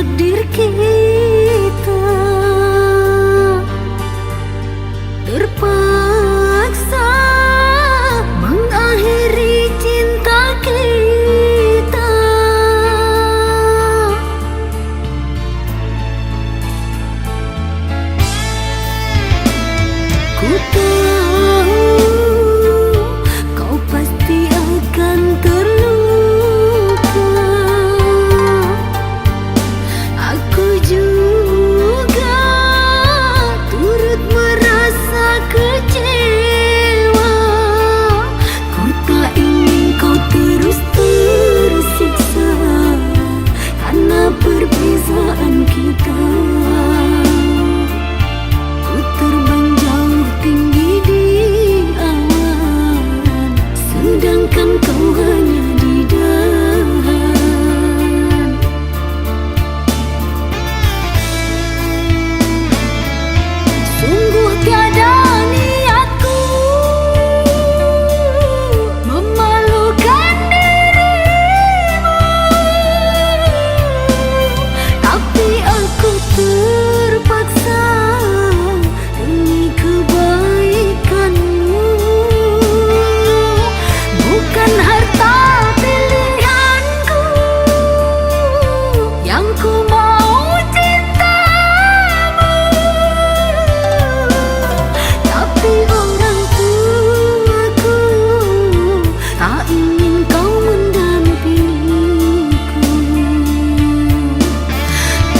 takdir kita terpaksa mengakhiri cinta kita. Ku tahu kau pasti akan terluka. Aku juga turut merasa kecewa. Ku tak ingin kau terus tersiksa karena perbezaan kita. Ku terbang jauh tinggi di awan, sedangkan kau hanya di dahan. Sungguh tiada niatku memalukan dirimu, tapi aku terpaksa demi kebaikanmu. Bukan harta pilihanku yang ku mau cintamu, tapi orang tuaku tak ingin kau mendampingiku.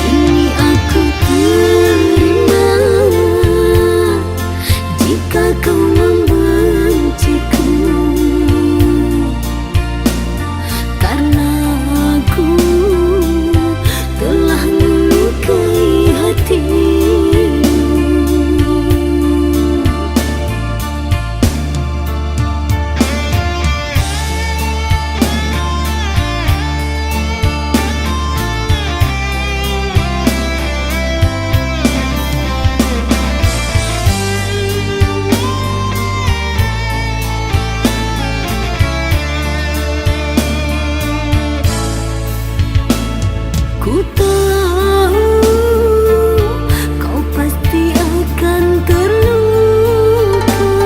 Ini aku terima jika kau membenciku, karena aku telah melukai hatimu. Ku tahu kau pasti akan terluka.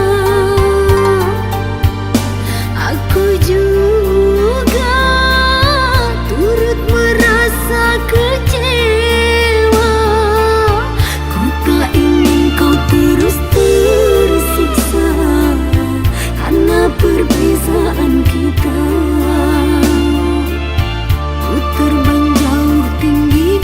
Aku juga turut merasa kecewa. Ku tak ingin kau terus tersiksa karena perbezaan kita. Ku terbang jauh tinggi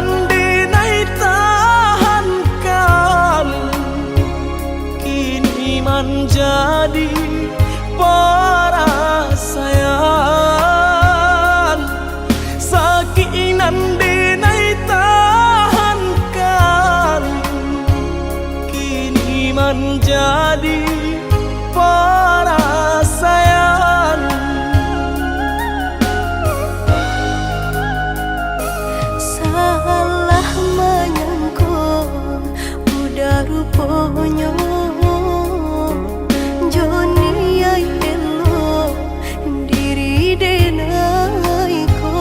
dinai tahankan, kini menjadi perasaan. Sakinan dinai tahankan, kini menjadi perasaan. Salah menyangka udah rupanya Joni ay elo diri denai ko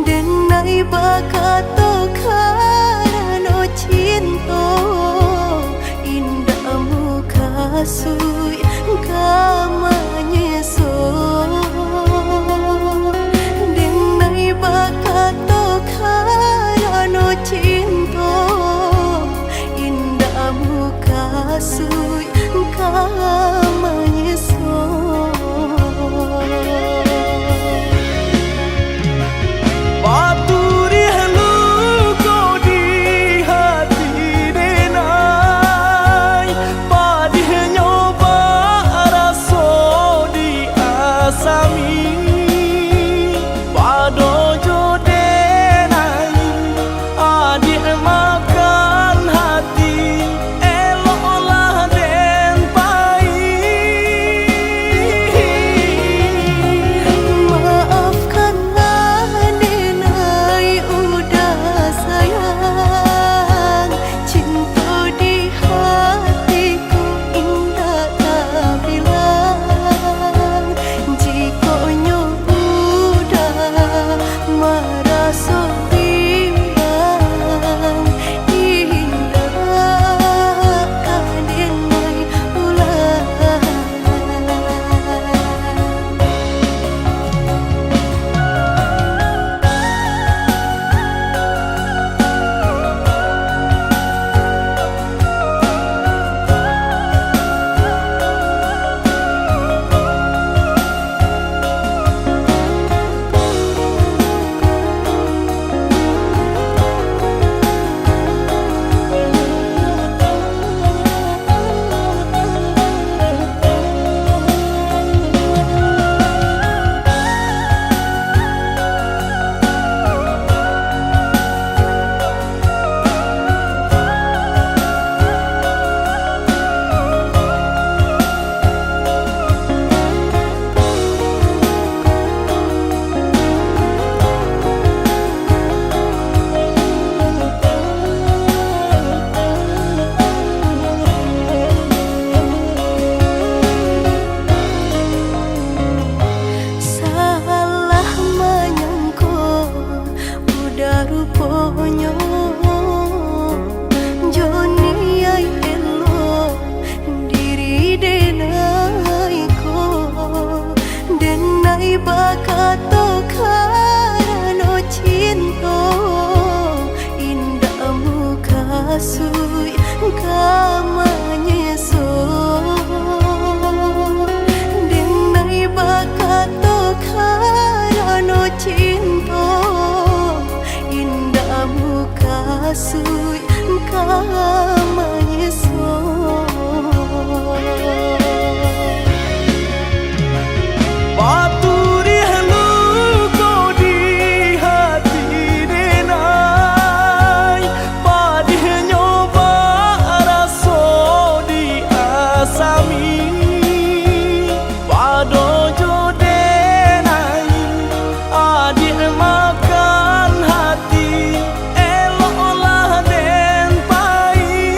denai bakato karano cinta indah muka sui kamanya so denai bakato karano cinta indah muka sui kamanya so. Paturi haluko di hati denai, padih nyoba raso di asami. Padojo denai, adik makan hati, eloklah den pai. Maafkanlah denai udah sayang, cinta di hatiku indah tak bilang. Jika udah merasa bimbang, indah denai ulang. Salah menyangka udah rupanya Joni ay elo diri denai ko denai bakato karano cinta indah muka sui kamanya so denai bakato karano cinta indah muka sui kamanya so. Paturi haluko di hati denai, padih nyoba raso di asami. Padojo denai, adik makan hati, eloklah den pai.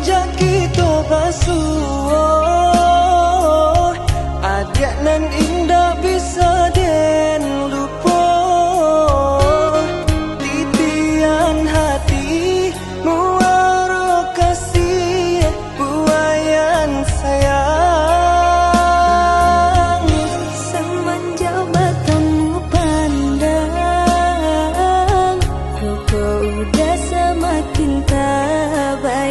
semenjak kita basuh, adik nan indah bisa den lupa. Titian hati muara kasih buayan sayang. Semenjak bertemu pandang, kau udah semakin tak bayang.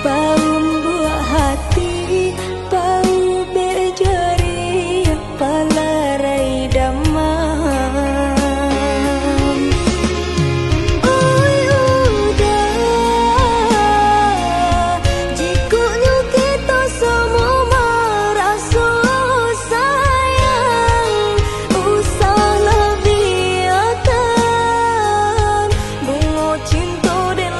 Bau membuat hati, bau berjari, palarai damam. Oi udah, jikunya kita semua merasa sayang. Usahlah biarkan bunga cinta dan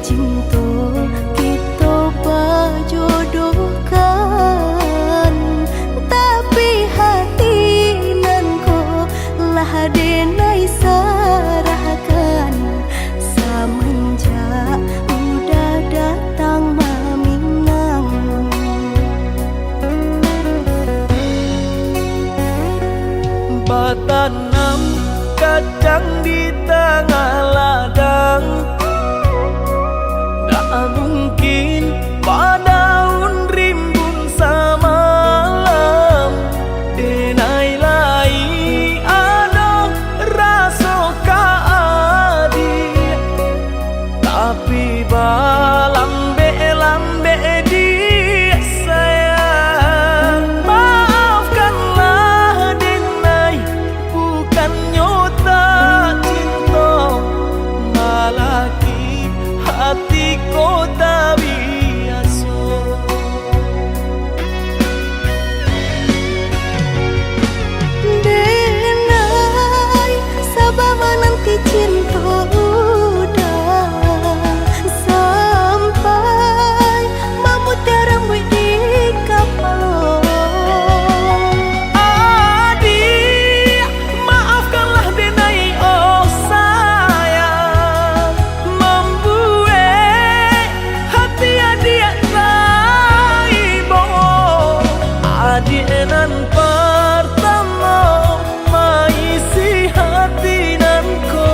cinta kita berjodohkan, tapi hati nan ko lah denai sarahkan semenjak udah datang Maminang. Batanam kacang di tengah ladang, tak mungkin padaun rimbun samalam. Denai lai ada rasa kaadi, tapi balambe-lambe di sayang. Maafkanlah denai, bukan nyota cinta, malaki hati ko tak biasa. Denai sababa nanti cinta udah sampai memutih rambut di kapal. Adik, maafkanlah denai oh sayang, membuat hati adik taibo. Adik nan pertama maisi hati nan ko,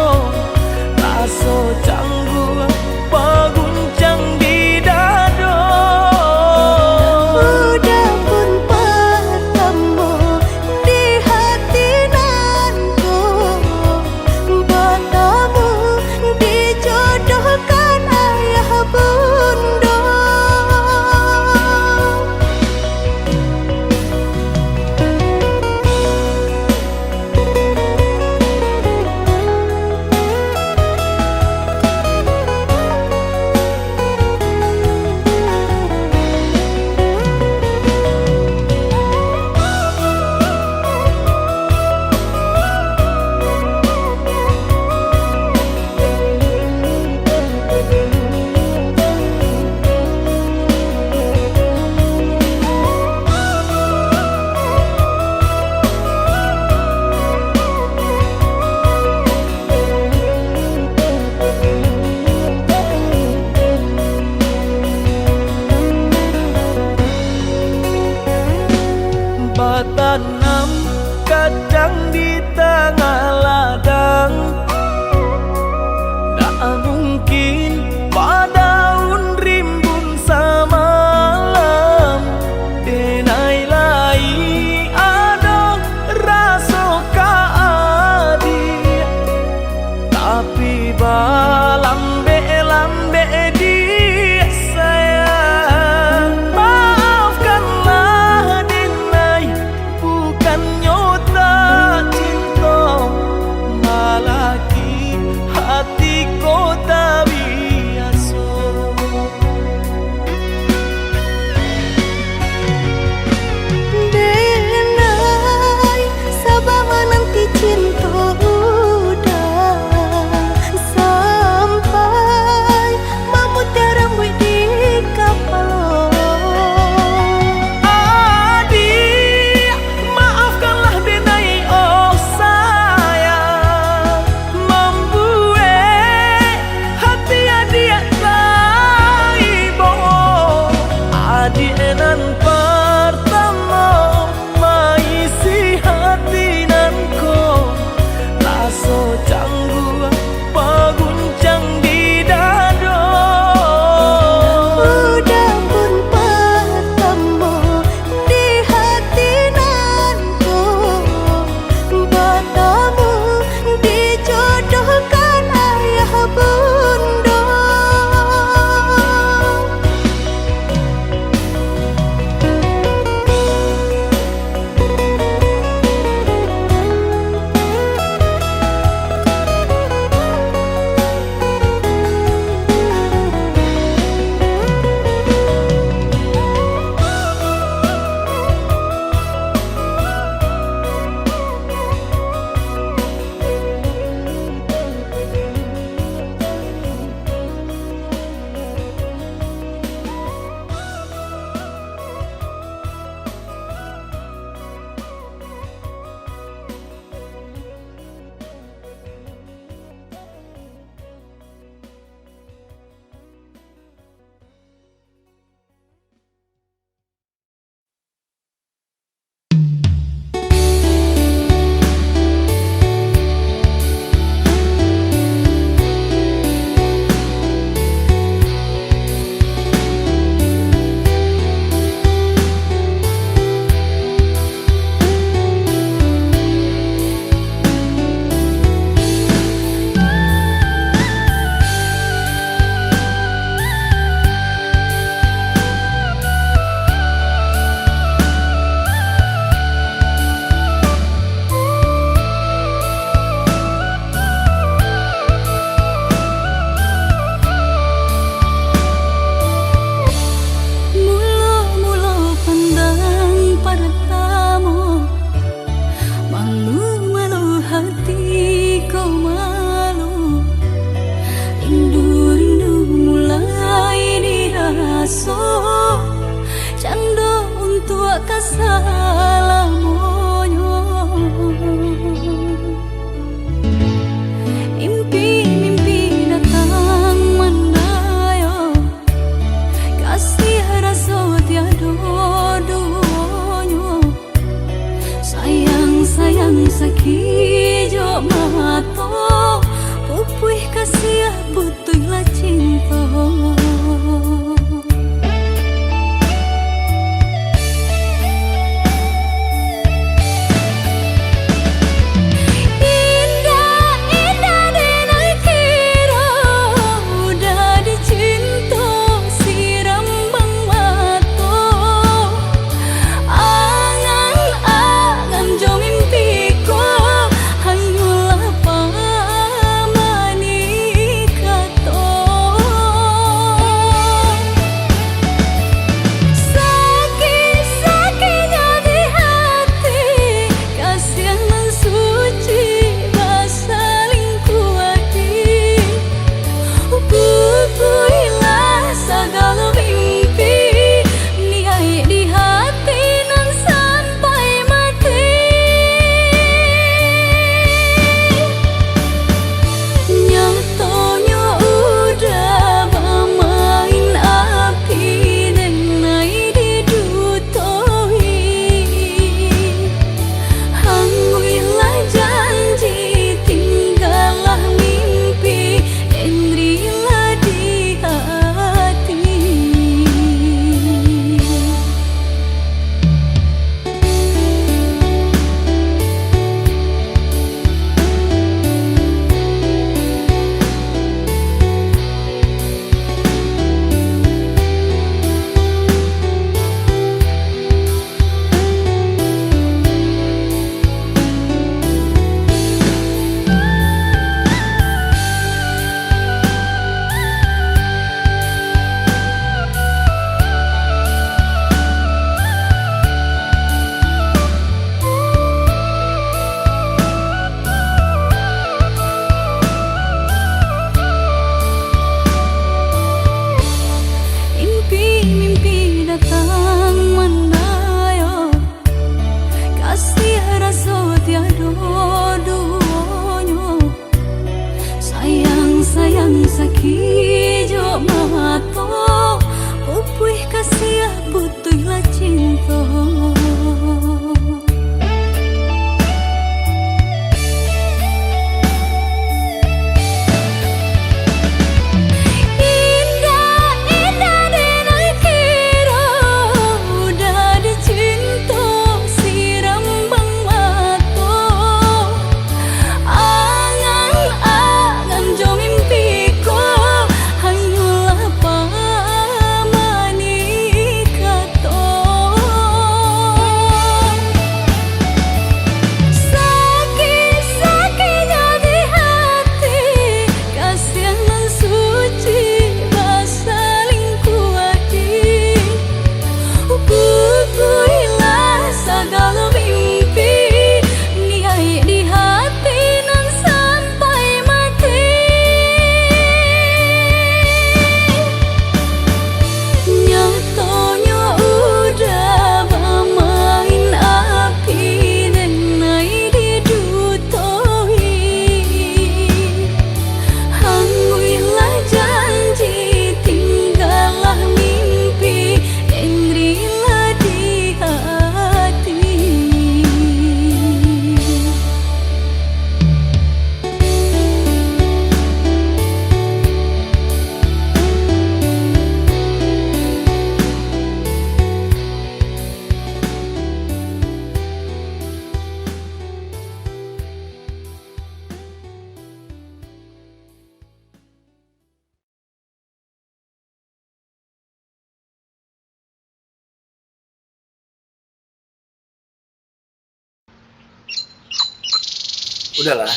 udahlah,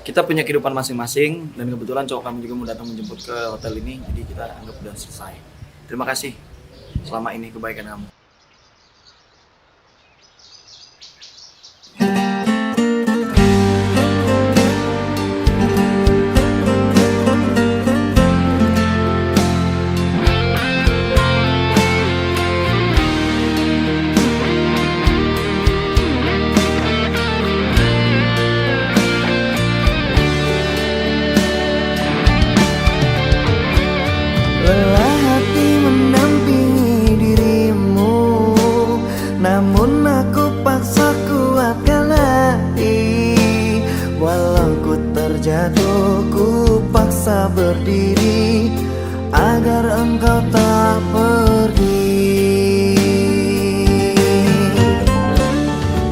kita punya kehidupan masing-masing dan kebetulan cowok kamu juga mau datang menjemput ke hotel ini, jadi kita anggap udah selesai. Terima kasih selama ini kebaikan kamu. Lelah hati mendampingi dirimu, namun aku paksa kuatkan hati. Walau ku terjatuh, ku paksa berdiri agar engkau tak pergi.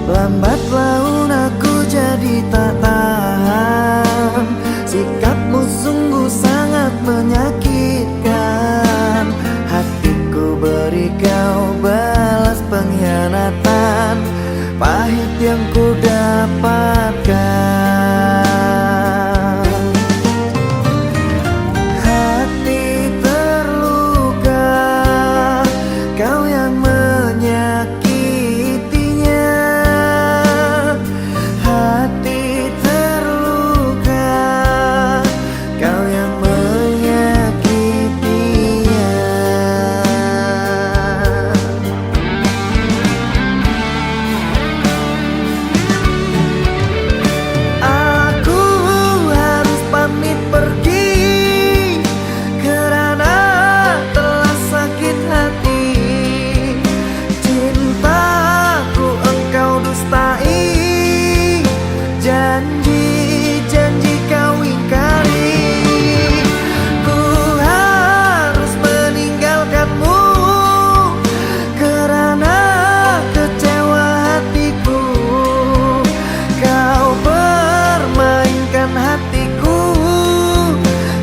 Lambat laun aku jadi tak tahan, sikapmu sungguh sangat menyakitkan. Hatiku beri kau balas pengkhianatan, pahit yang ku dapatkan. Hati terluka, kau yang menyakitinya. Hati terluka, kau yang menyakitinya. Aku harus pamit pergi karena telah sakit hati. Cintaku engkau dustai, janji-janji kau ingkari. Ku harus meninggalkanmu karena kecewa hatiku. Kau permainkan hatiku,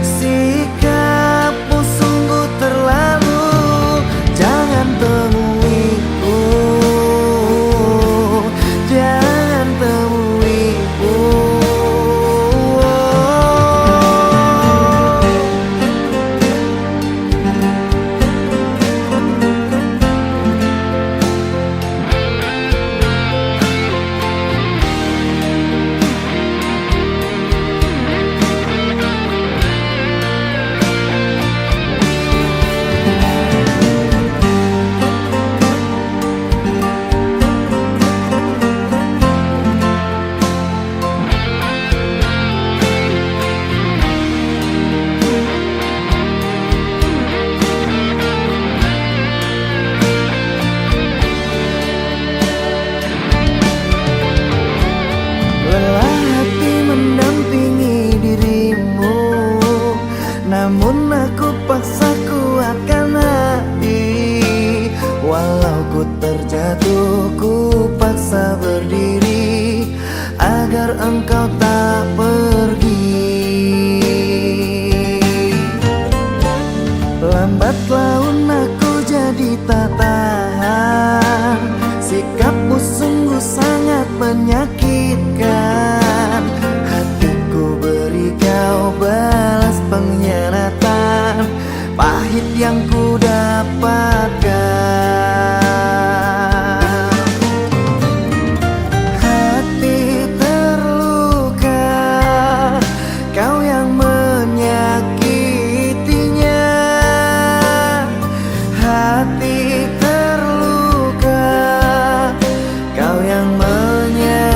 sikapmu sungguh terlalu. Jangan temuiku, jangan temuiku. Lelah hati mendampingi dirimu, namun aku paksa kuatkan hati. Walau ku terjatuh, ku paksa berdiri agar engkau tak pergi. Lambat laun aku jadi tak tahan, sikapmu sungguh sangat menyakitkan. Hatiku beri kau balas pengkhianatan, pahit yang ku dapatkan. Hati terluka, kau yang menyakitinya. Hati terluka, kau yang menyakitinya.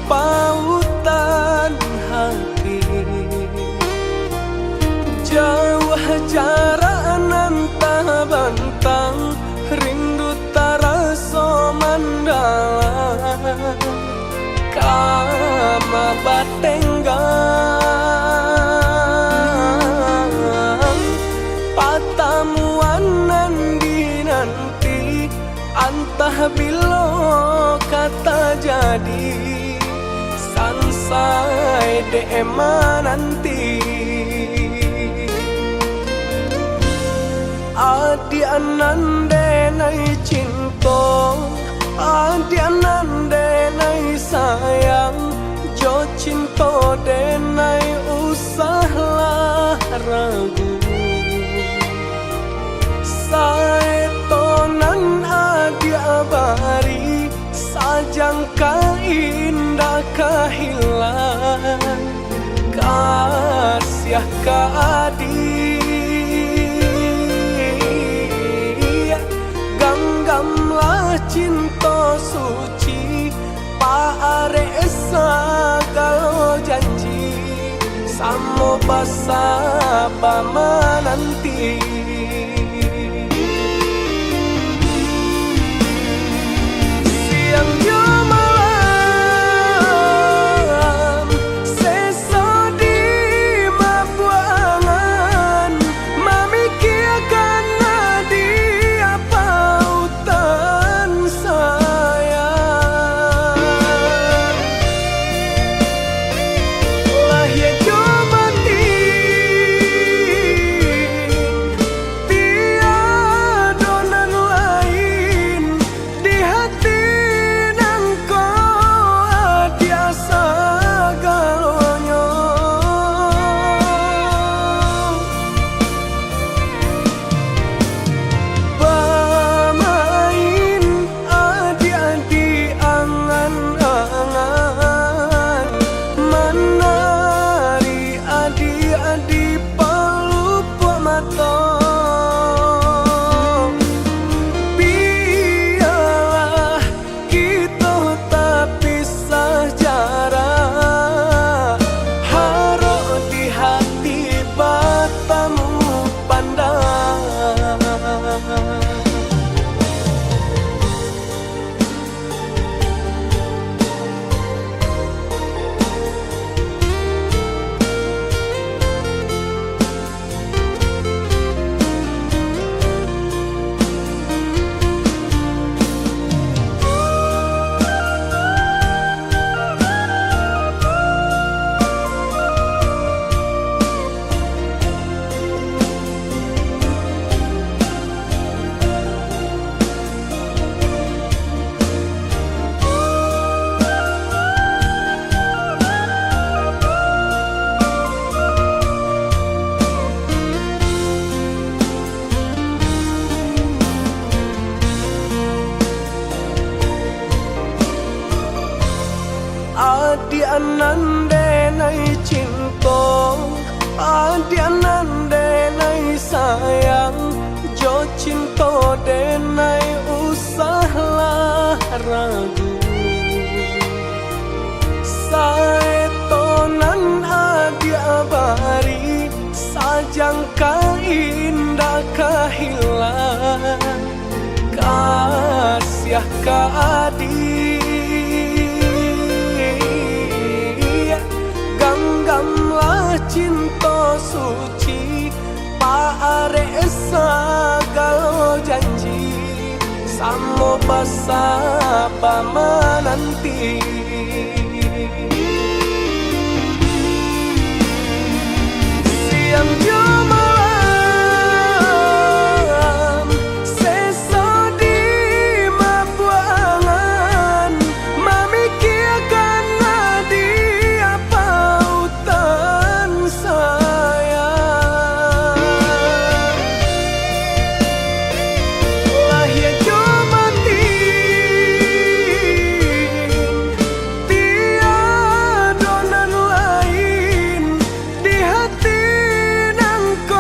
pautan hati. Jauh jarak nan tak bentang, rindu taraso mandalang. Kama batenggang, patamuan nanti antah bilo kata jadi, sansai dema nanti. Adi anande nai cinta, adi anande nai sayang, jo cinta denai usahlah ragu. Saetonan adi abari, sajangka indah kehilang, kasih ka adi. Ganggamlah cinta suci, paare segala janji, samo basa bama nanti. Siang jo malam, seso di mabuangan, memikirkan dia pautan sayang. Lah ya jo mati, tiada nan lain di hati nangko dia segalanya. Bermain adi-adi angan-angan, menari adi-adi pelupa mata. Biarlah kita tak pisah jarak, harap di hati bertemu pandang. Adi anande nai cinta, adi anande nai sayang, jo cinta denai usahlah ragu. Saetonan adi abari, sajangka indah kehilang, kasih ka adi. Ganggamlah cinta suci, paare segala janji, samo basa bama nanti. Siang jo malam, seso di mabuangan, memikirkan dia pautan sayang. Lah ya jo mati, tiada nan lain di hati nangko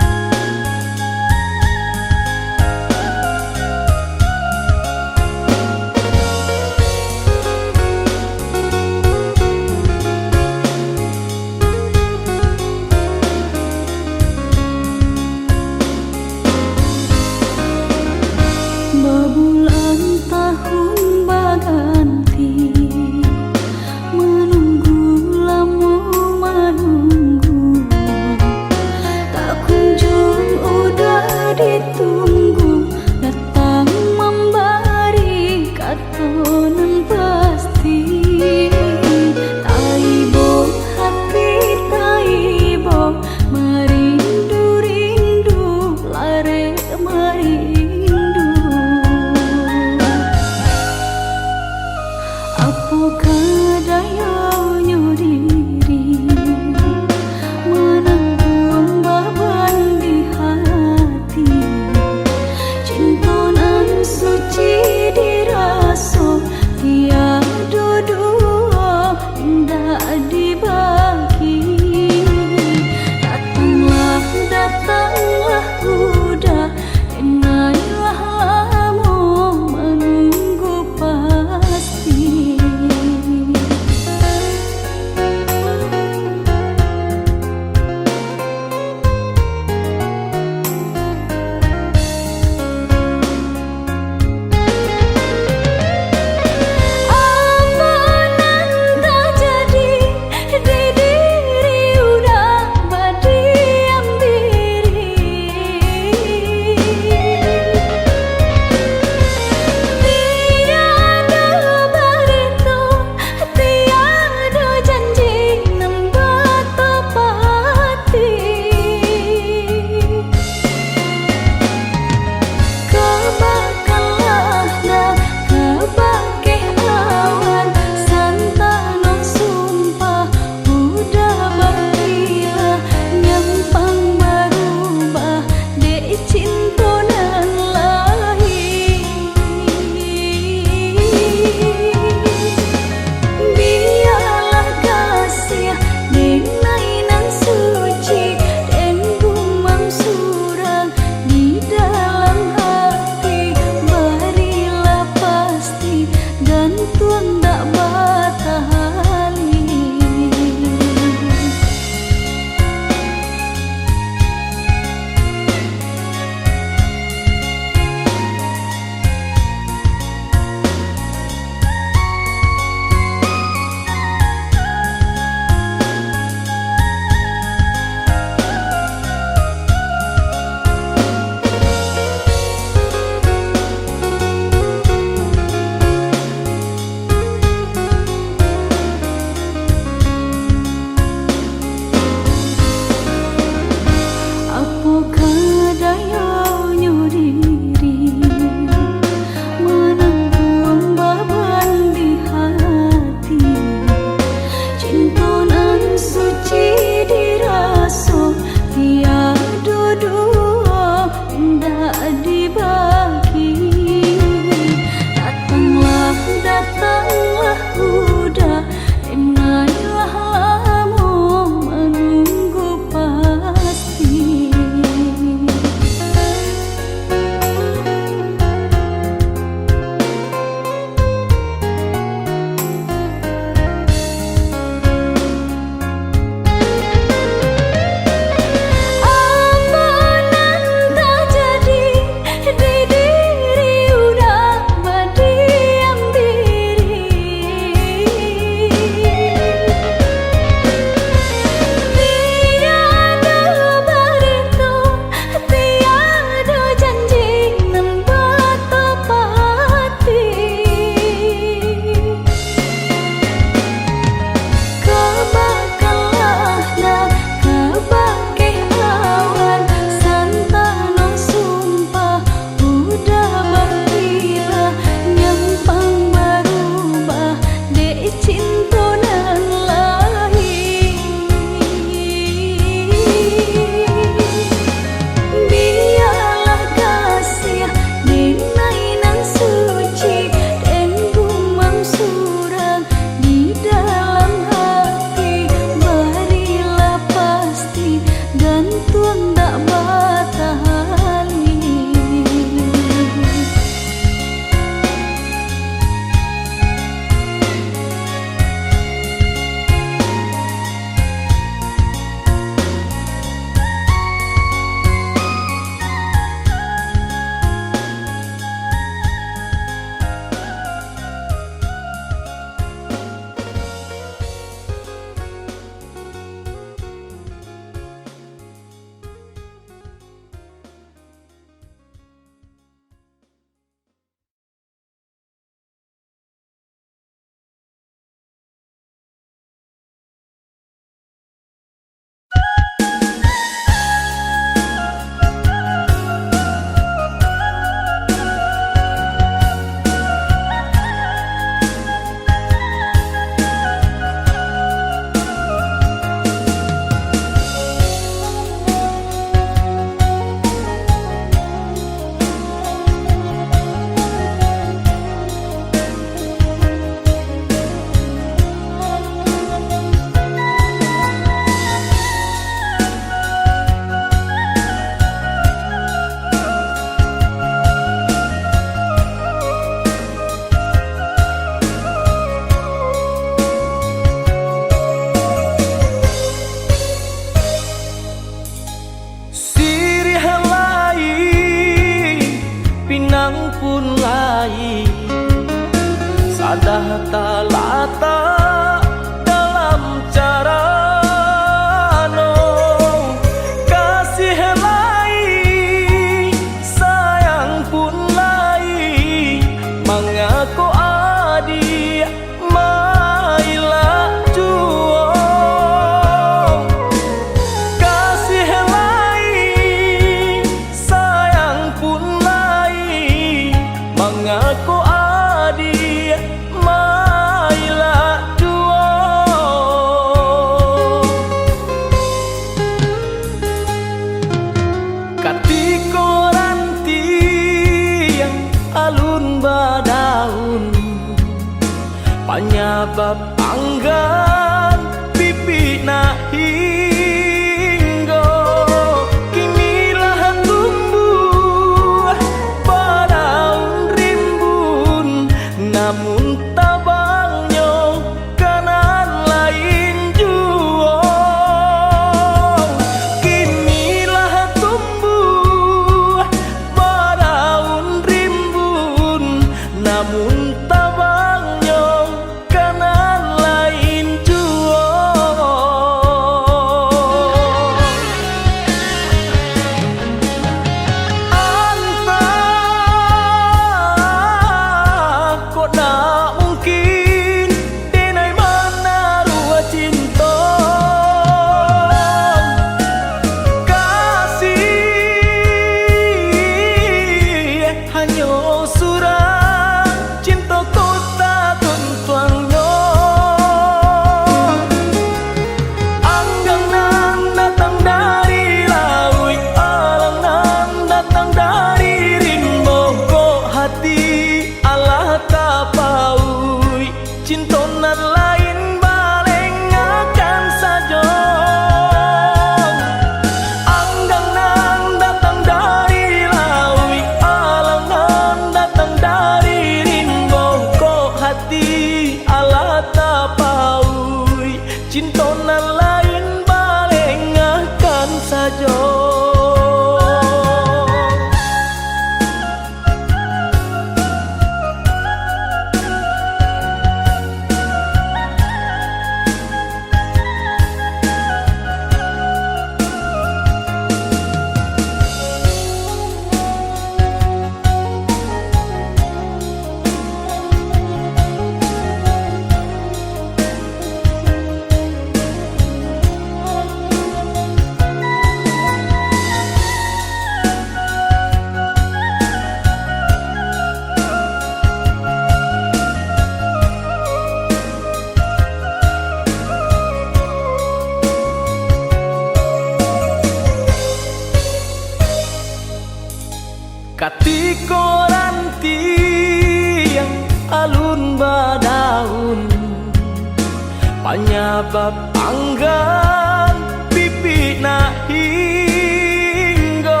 hanya bapanggan pipi na hinggo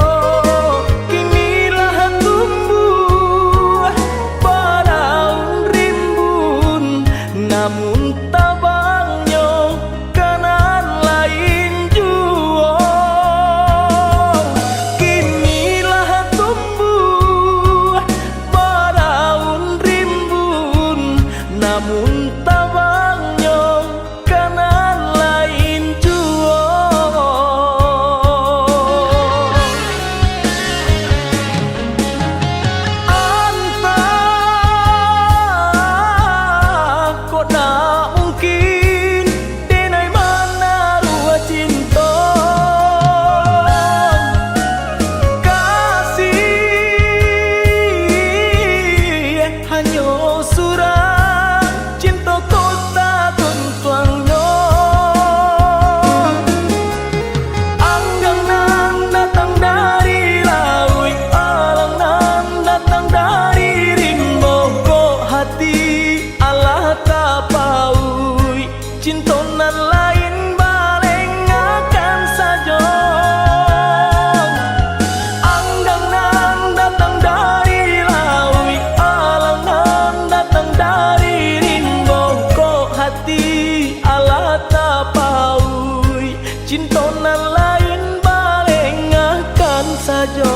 kinilah tumbuh badaun rimbun namun tabangnya kanan lain juo kinilah tumbuh badaun rimbun namun tabangnya kanan lain juo antah kok tak mungkin denai mana rua cinta kasih hanya surang cinta kota tuntuangnya anggang nan datang dari laut alang nan datang dari rimbo kok hati Allah tapaui cinta nan lain baleng akan saja anggang nan datang dari laut alang nan datang dari rimbo kok hati Allah tapaui cinta nan lain baleng akan saja.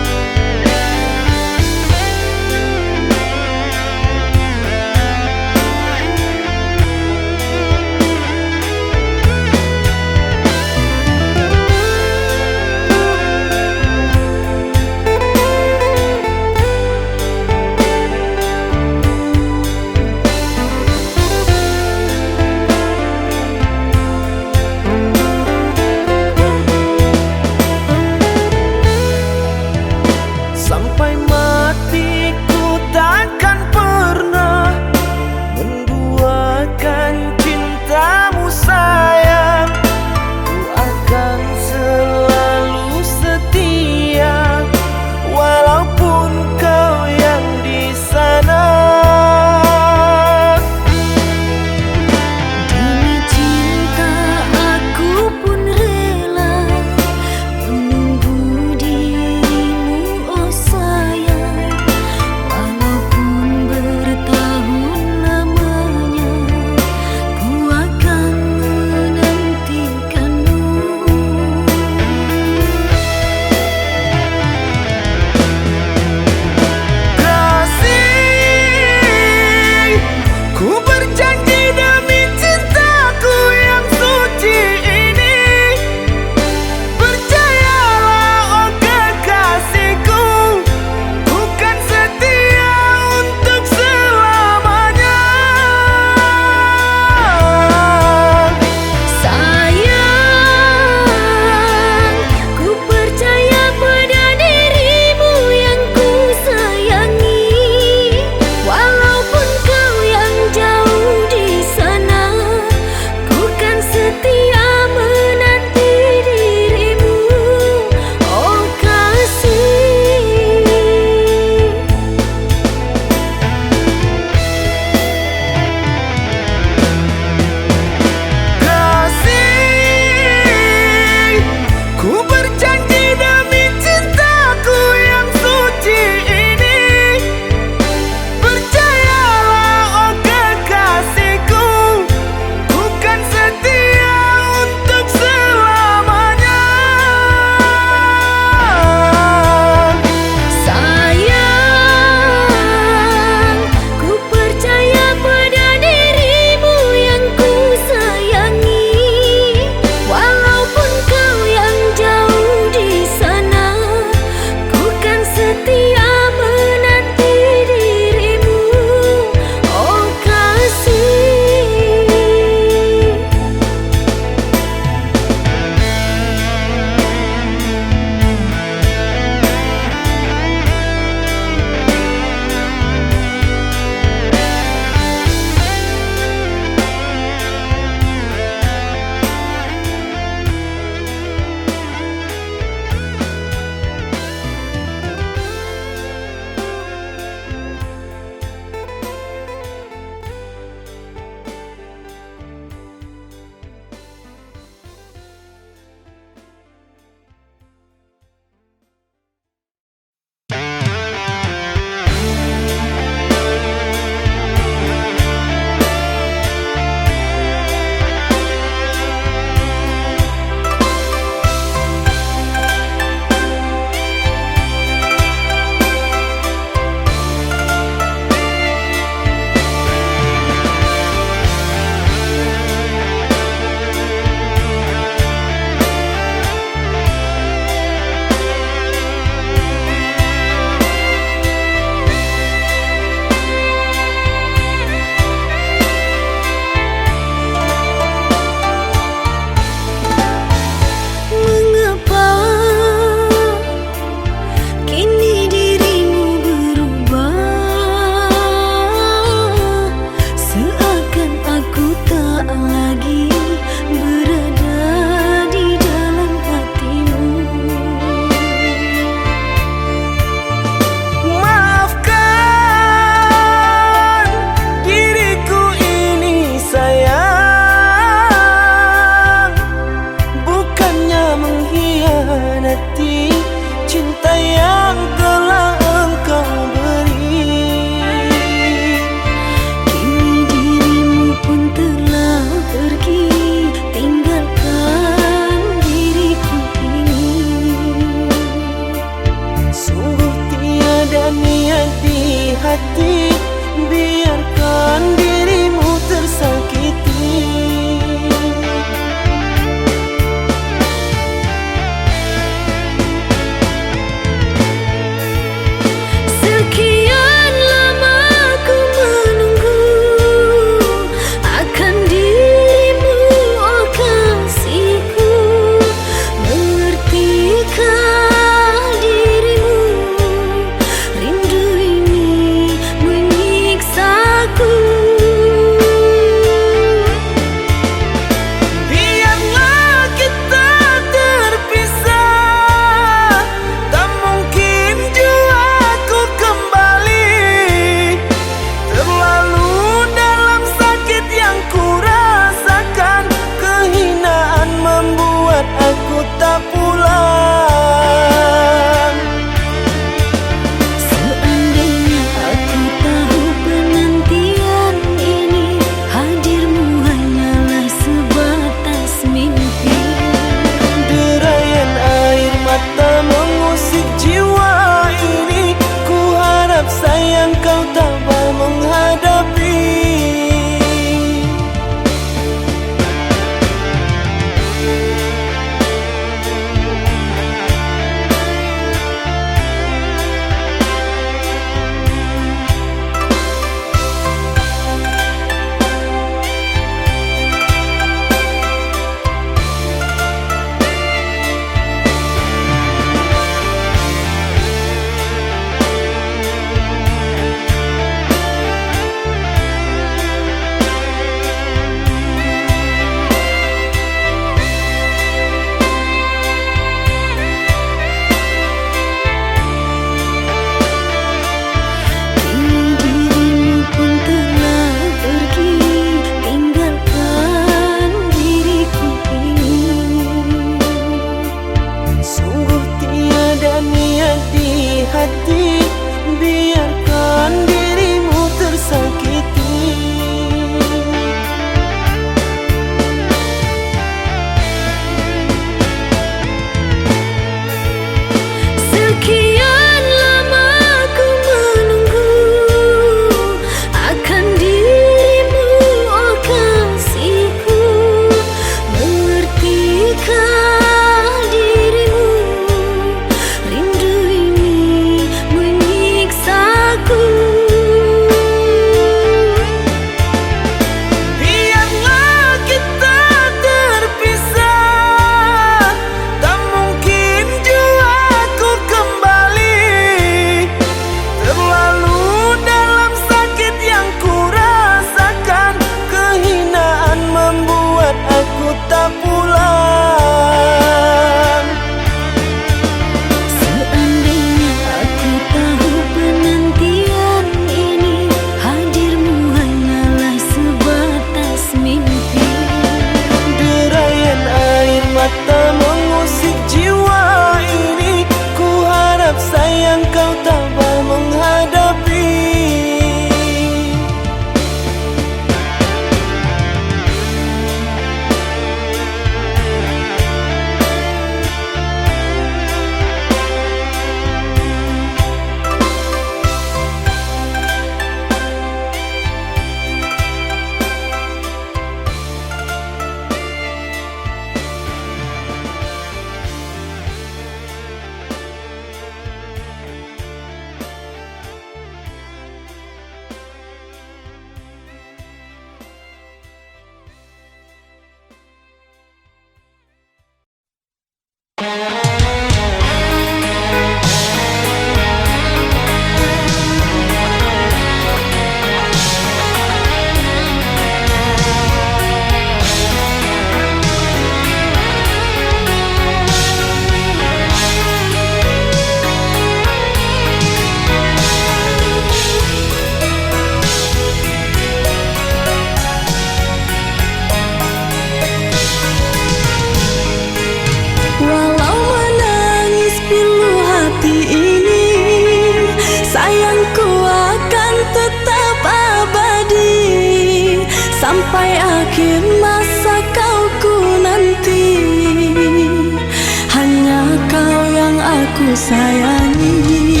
sayangi.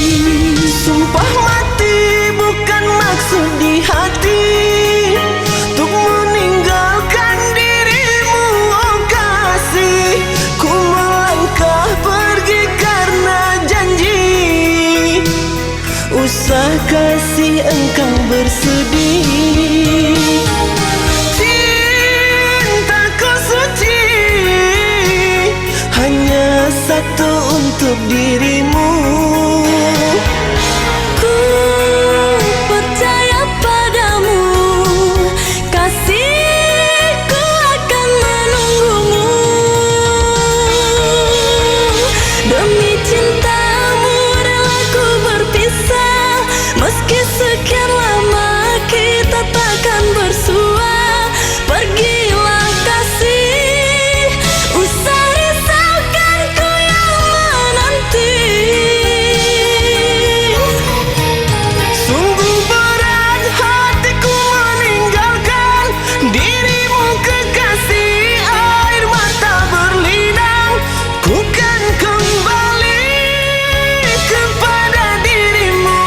Sumpah mati bukan maksud di hati untuk meninggalkan dirimu, oh kasih. Ku melangkah pergi karena janji, usah kasih engkau bersedih. Cintaku suci hanya satu untuk dirimu. Ku percaya padamu, kasihku akan menunggumu. Demi cintamu rela ku berpisah, meski sekian lama kita takkan bersua. Pergilah kasih, usah risaukan ku yang menanti. Sungguh berat hatiku meninggalkan dirimu kekasih. Air mata berlinang, ku kan kembali kepada dirimu.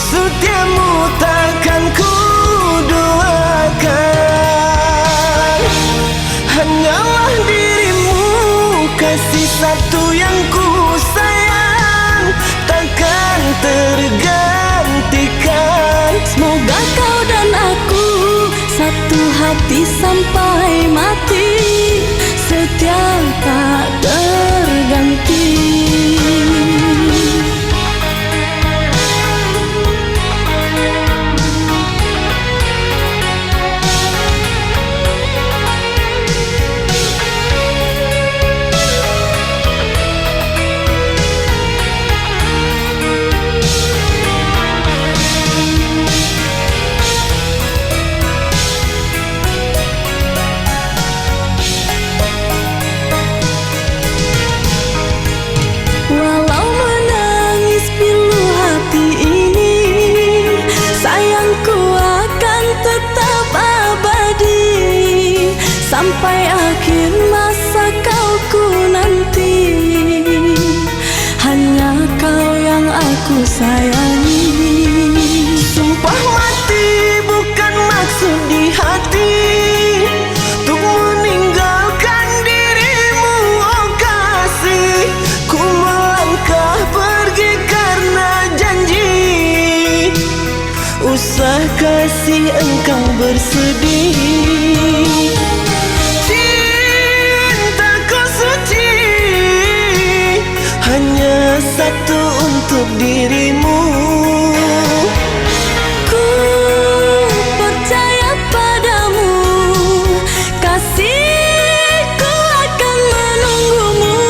Setiamu takkan ku duakan. Hanyalah dirimu, kasih satu yang ku sayang, takkan tergantikan. Semoga kau dan aku satu hati sampai mati, setia tak terganti. Walau menangis pilu hati ini, sayangku akan tetap abadi. Sampai akhir masa kau ku nanti, hanya kau yang aku sayangi. Sumpah mati bukan maksud di hati untuk meninggalkan dirimu, oh kasih. Ku melangkah pergi karena janji, usah kasih engkau bersedih. Cintaku suci hanya satu untuk dirimu. Ku percaya padamu, kasihku akan menunggumu.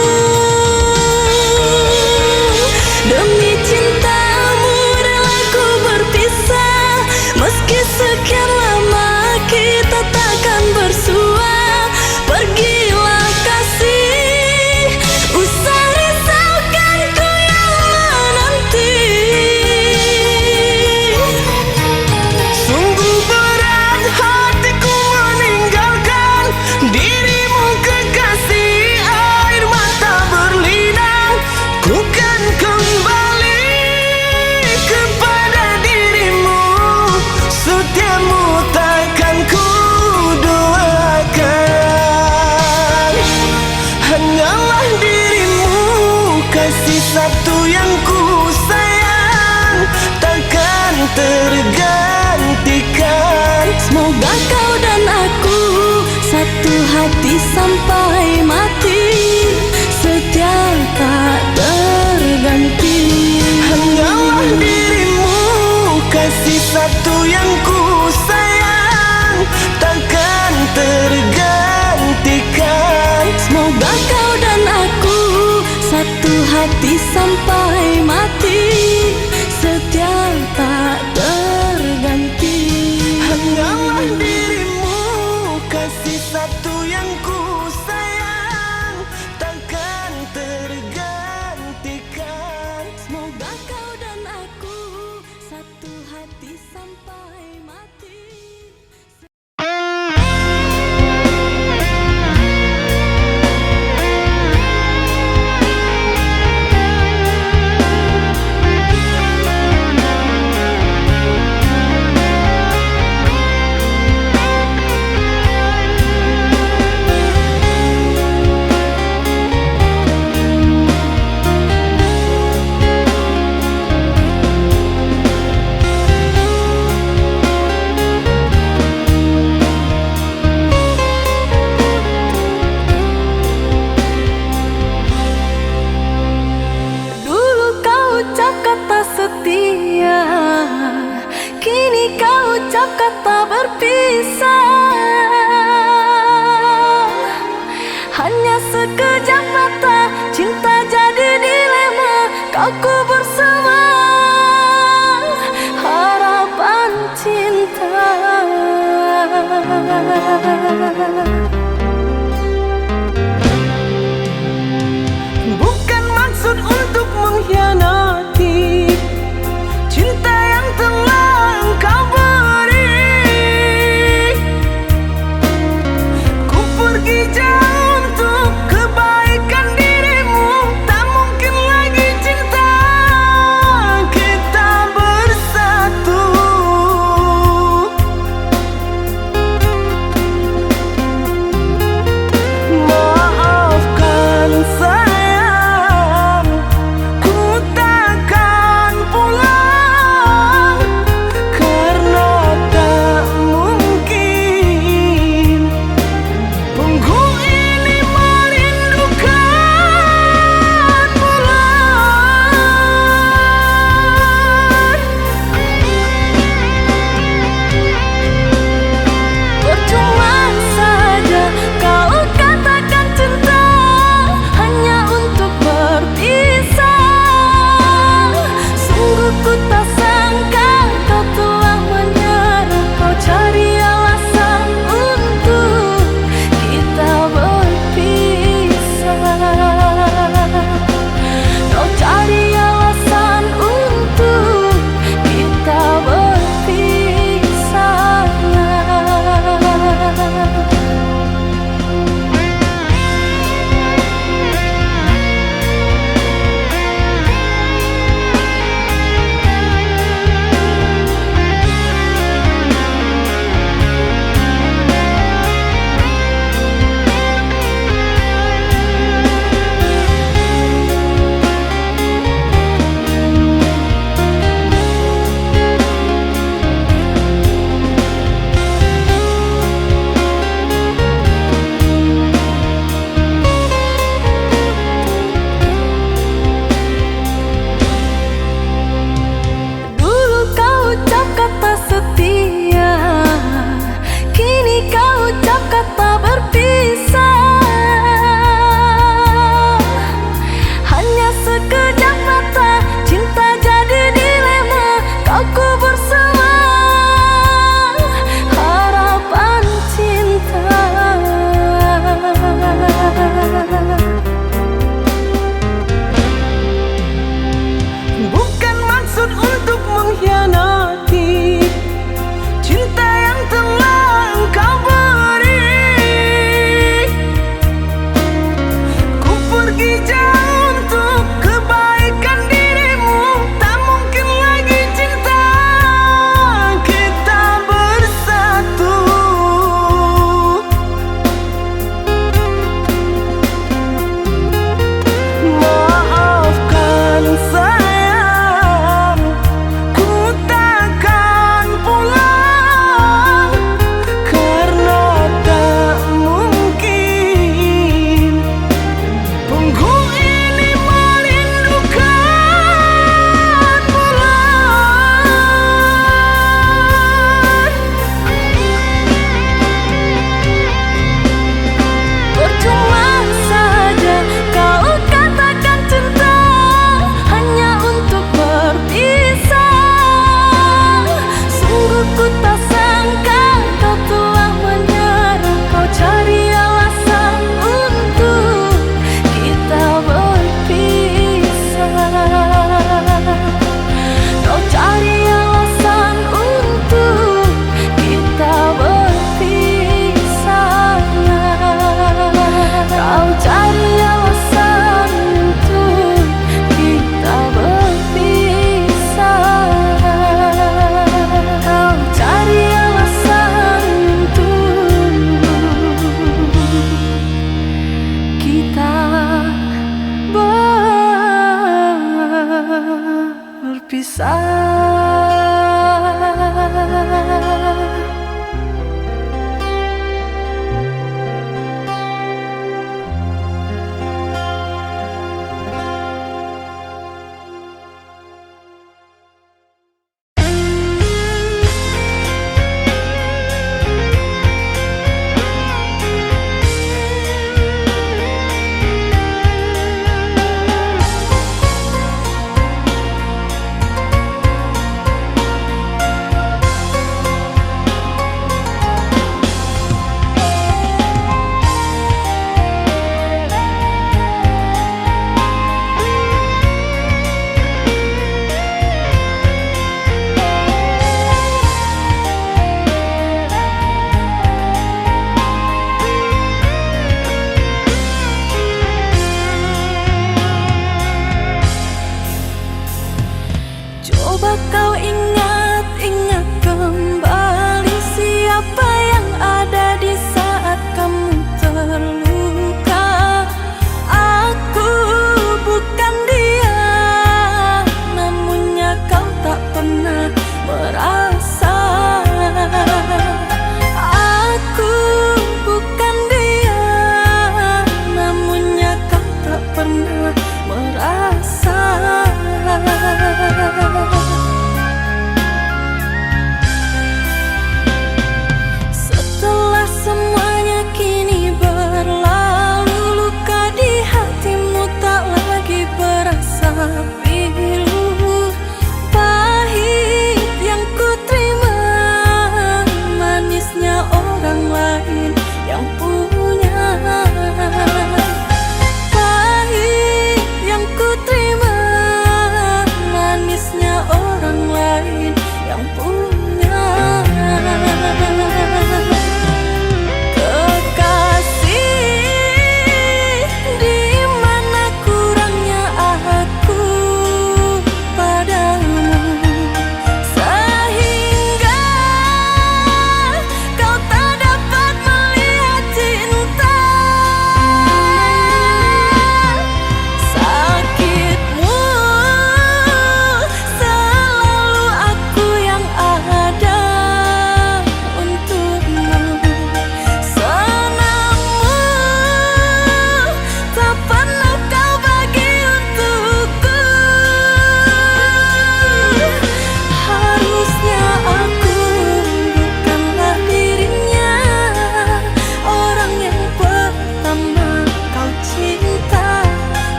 Demi cintamu rela ku berpisah, meski sekian lama kita takkan bersua. Pergilah kasih, usah risaukan ku yang menanti. Sungguh berat hatiku meninggalkan dirimu kekasih. Air mata berlinang, ku kan kembali kepada dirimu. Setiamu takkan ku duakan. Hanyalah dirimu, kasih satu yang ku sayang, takkan tergantikan. Semoga kau dan aku satu hati sampai mati, setia tak terganti. Hanyalah dirimu, kasih satu yang ku sayang, takkan tergantikan. Semoga kau dan aku satu hati sampai mati, setia tak terganti. Hanyalah dirimu, kasih satu yang ku sayang. Bukan maksud untuk mengkhianati cinta yang telah engkau beri. Ku pergi jauh untuk kebaikan dirimu, tak mungkin lagi cinta kita bersatu. Maafkan sayang, ku tak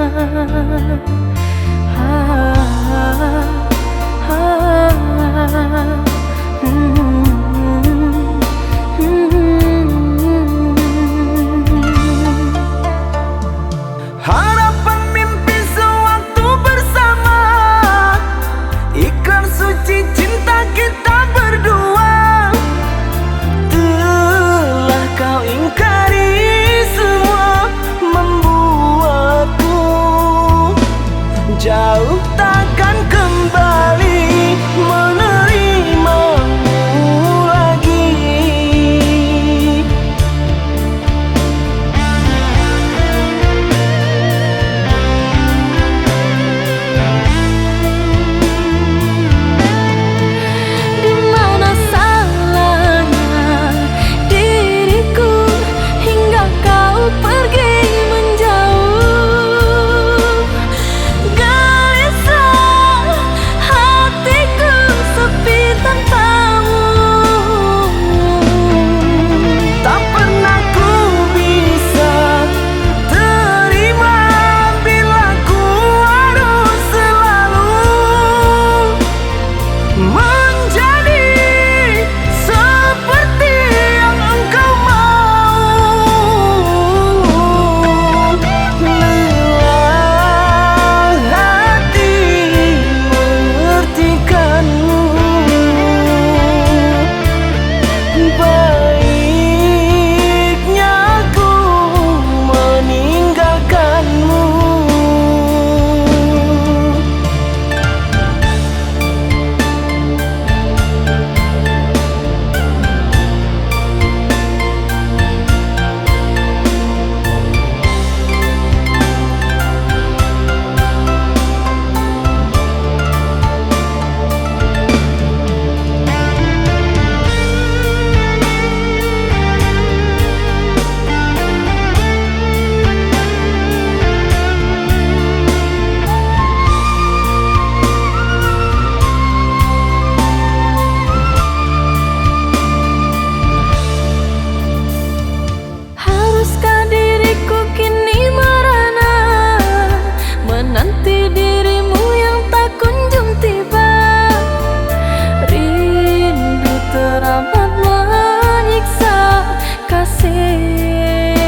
Harapan mimpi sewaktu bersama, ikrar suci cinta kita berdua. Telah kau ingkari semua, membuatku jauh takkan kembali menerimamu lagi. Di mana salahnya diriku hingga kau pergi menjauh? Gelisah hatiku sepi tanpamu. Tak pernah ku bisa terima bila ku harus selalu menjadi seperti yang engkau mau. Lelah hati mengertikanmu, baiknya aku meninggalkanmu. Haruskah diriku kini merana menanti dirimu yang tak kunjung tiba? Rindu teramat menyiksa kasih.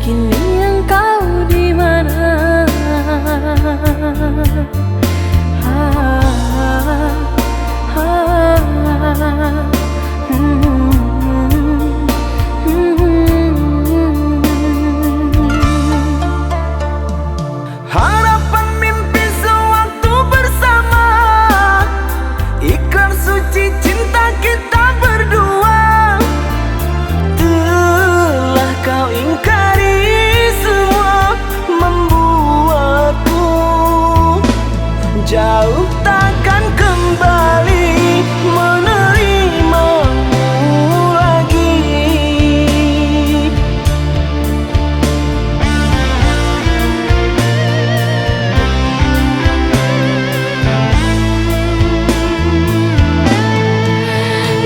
Kini engkau di mana? Harapan mimpi sewaktu bersama, ikrar suci cinta kita berdua. Telah kau ingkari semua, membuatku jauh takkan kembali menerimamu lagi.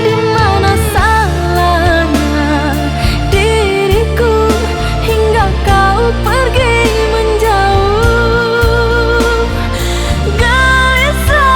Di mana salahnya diriku hingga kau pergi menjauh? Gelisah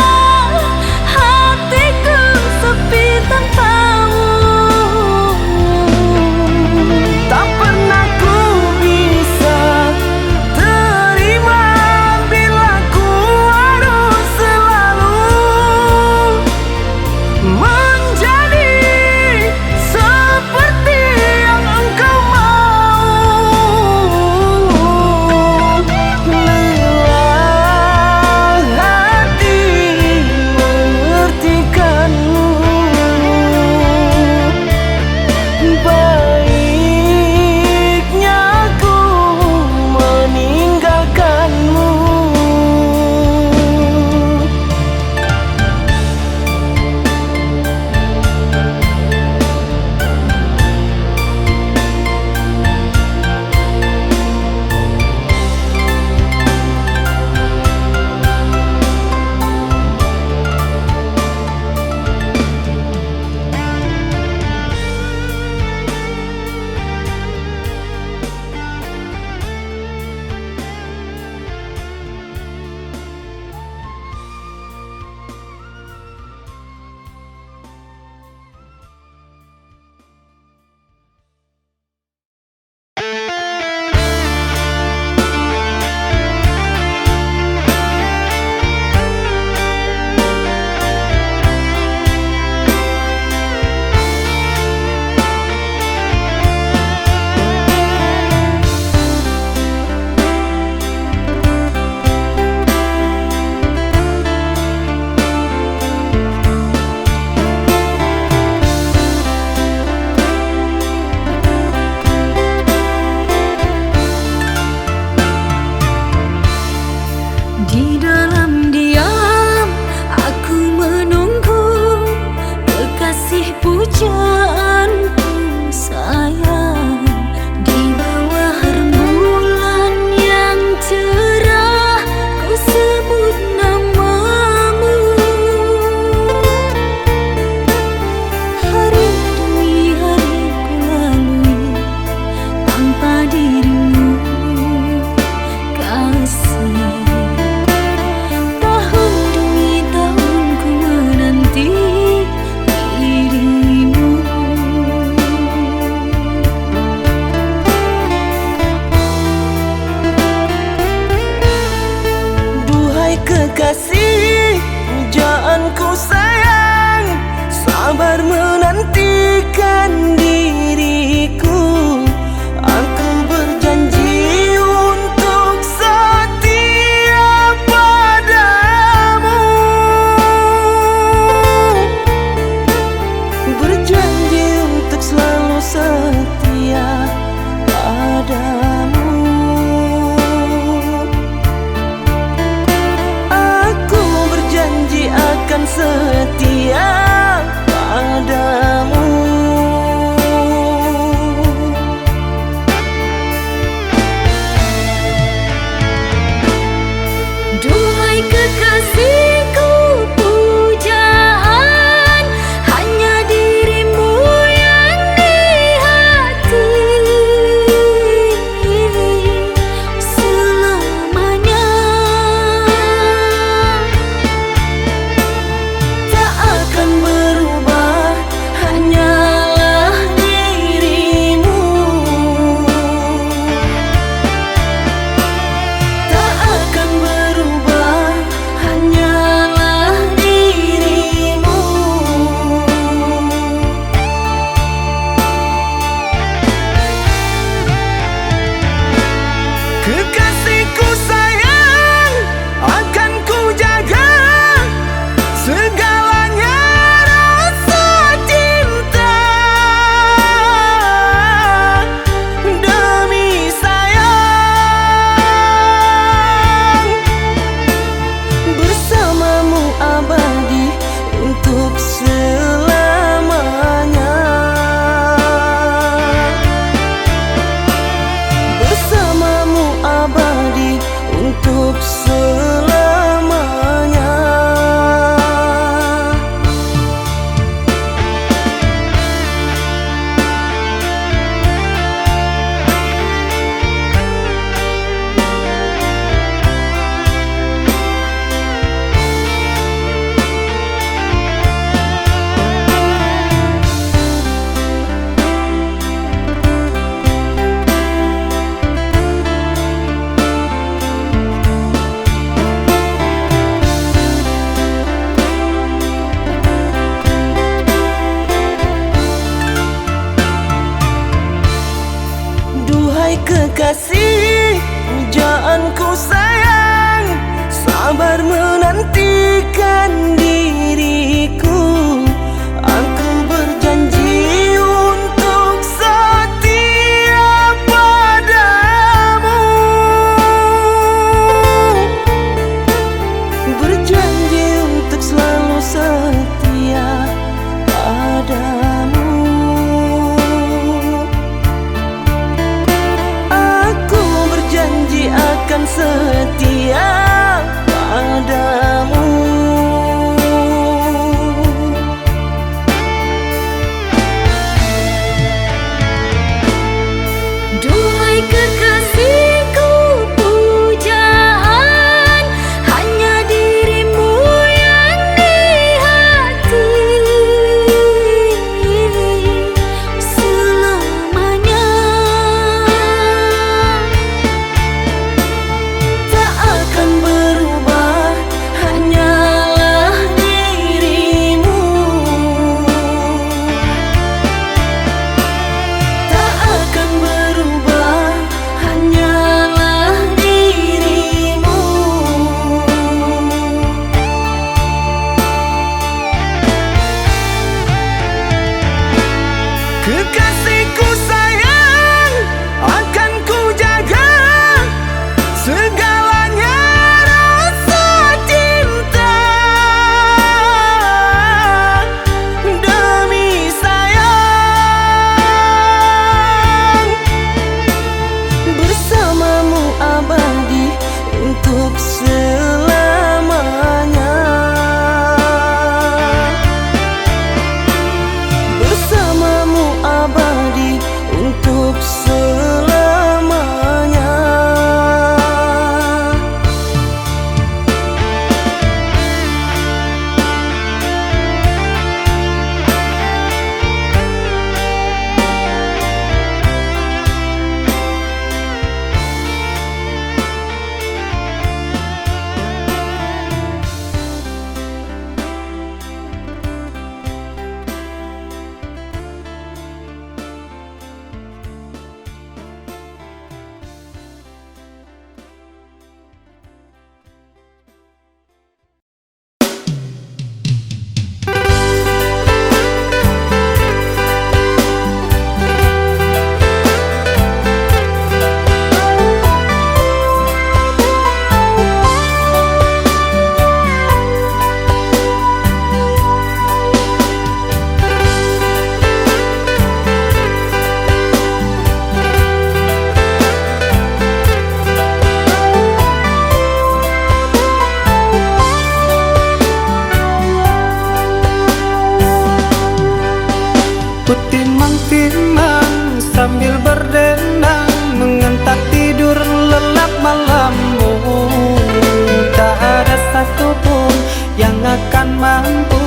yang akan mampu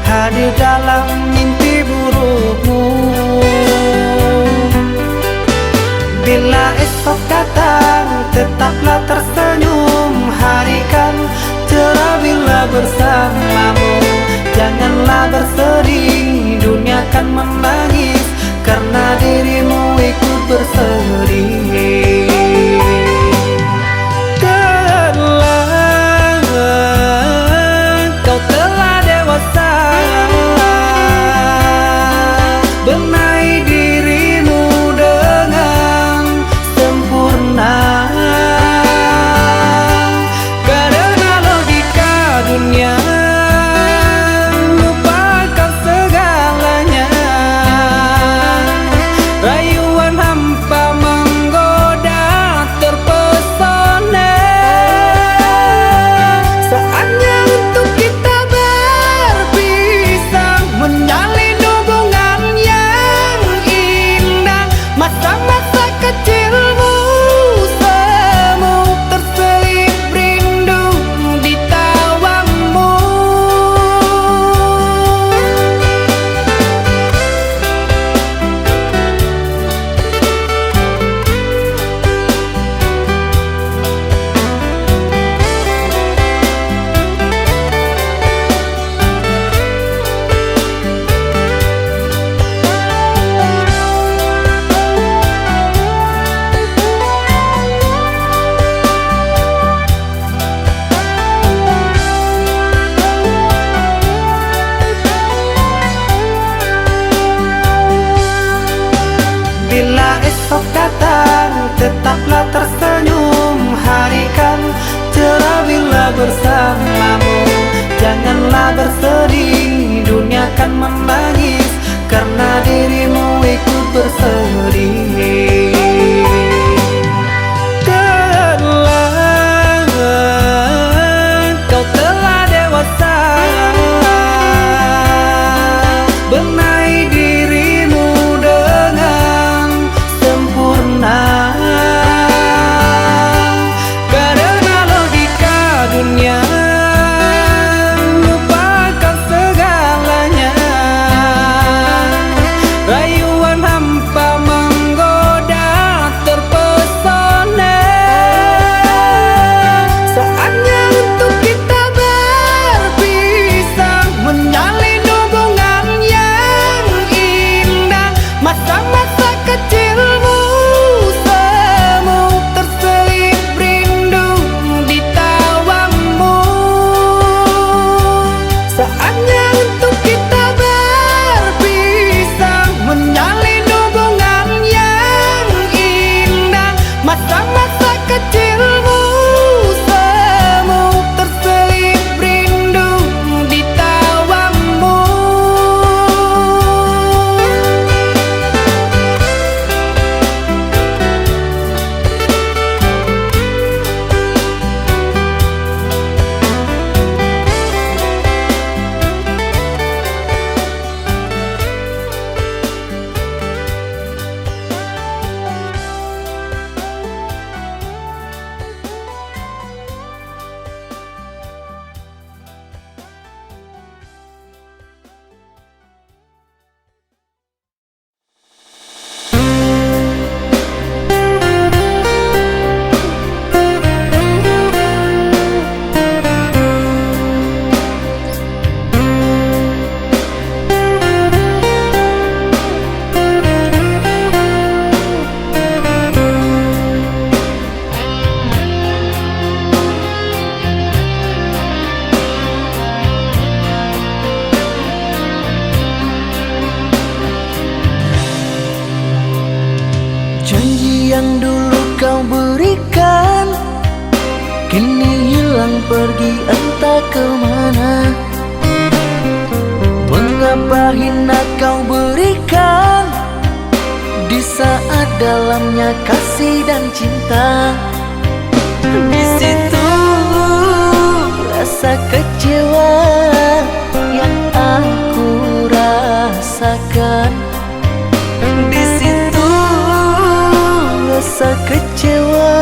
hadir dalam mimpi burukmu. Bila esok datang, tetaplah tersenyum. Hari kan cerah bila bersamamu. Janganlah bersedih, dunia kan menangis karena dirimu ikut bersedih. Kau telah dewasa, benahi dirimu dengan sempurna. Karena logika dunia lupakan segalanya. Rayuan hampa menggoda terpesona. Saatnya untuk kita berpisah, menjalin hubungan yang indah. Masa-masa kecilmu semu terselip rindu di tawamu. Bila esok datang, tetaplah tersenyum. Hari kan cerah bila bersamamu. Janganlah bersedih, dunia kan menangis karena dirimu ikut bersedih. Kau telah dewasa, benahi dirimu dengan sempurna. Karena logika dunia lupakan segalanya. Rayuan hampa menggoda terpesona. Saatnya untuk kita berpisah, menjalin hubungan yang indah. Masa-masa kecilmu semu terselip rindu di tawamu. Saatnya untuk kita berpisah, menjalin hubungan yang indah. Masa-masa kecilmu semu terselip rindu di tawamu. Janji yang dulu kau berikan kini hilang pergi entah kemana. Mengapa hina kau berikan di saat dalamnya kasih dan cinta. Di situ rasa kecewa yang aku rasakan. Di situ rasa kecewa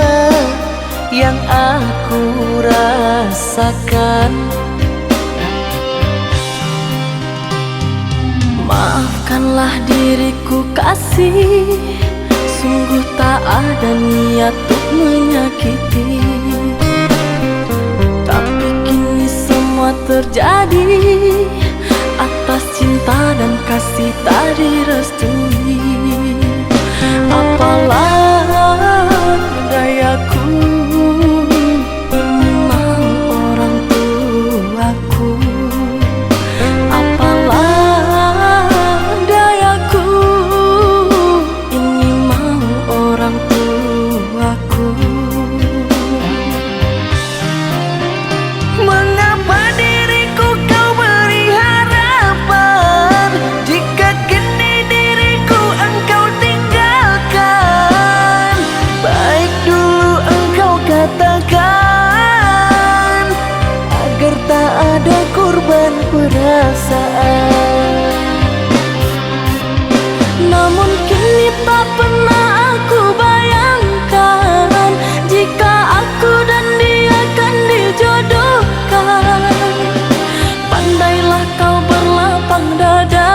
yang aku rasakan. Maafkanlah diriku kasih, sungguh tak ada niat untuk menyakiti. Tapi kini semua terjadi atas cinta dan kasih tak direstui. Apalah dayaku, ini mau orang tuaku. Apalah dayaku, ini mau orang tuaku. Mengapa diriku kau beri harapan, jika kini diriku engkau tinggalkan? Baik dulu engkau katakan, agar tak ada korban perasaan. Namun kini tak pernah aku bayangkan, jika aku dan dia akan dijodohkan. Pandailah kau berlapang dada,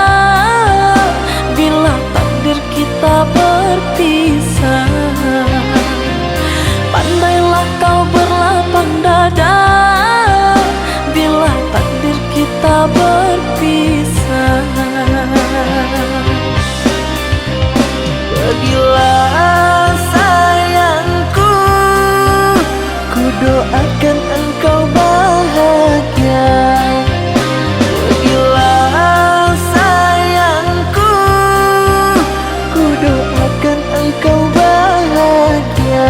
bila takdir kita berpisah. Pandailah kau berlapang dada, bila takdir kita berpisah. Pergilah sayangku, ku doakan engkau bahagia. Pergilah sayangku, ku doakan engkau bahagia.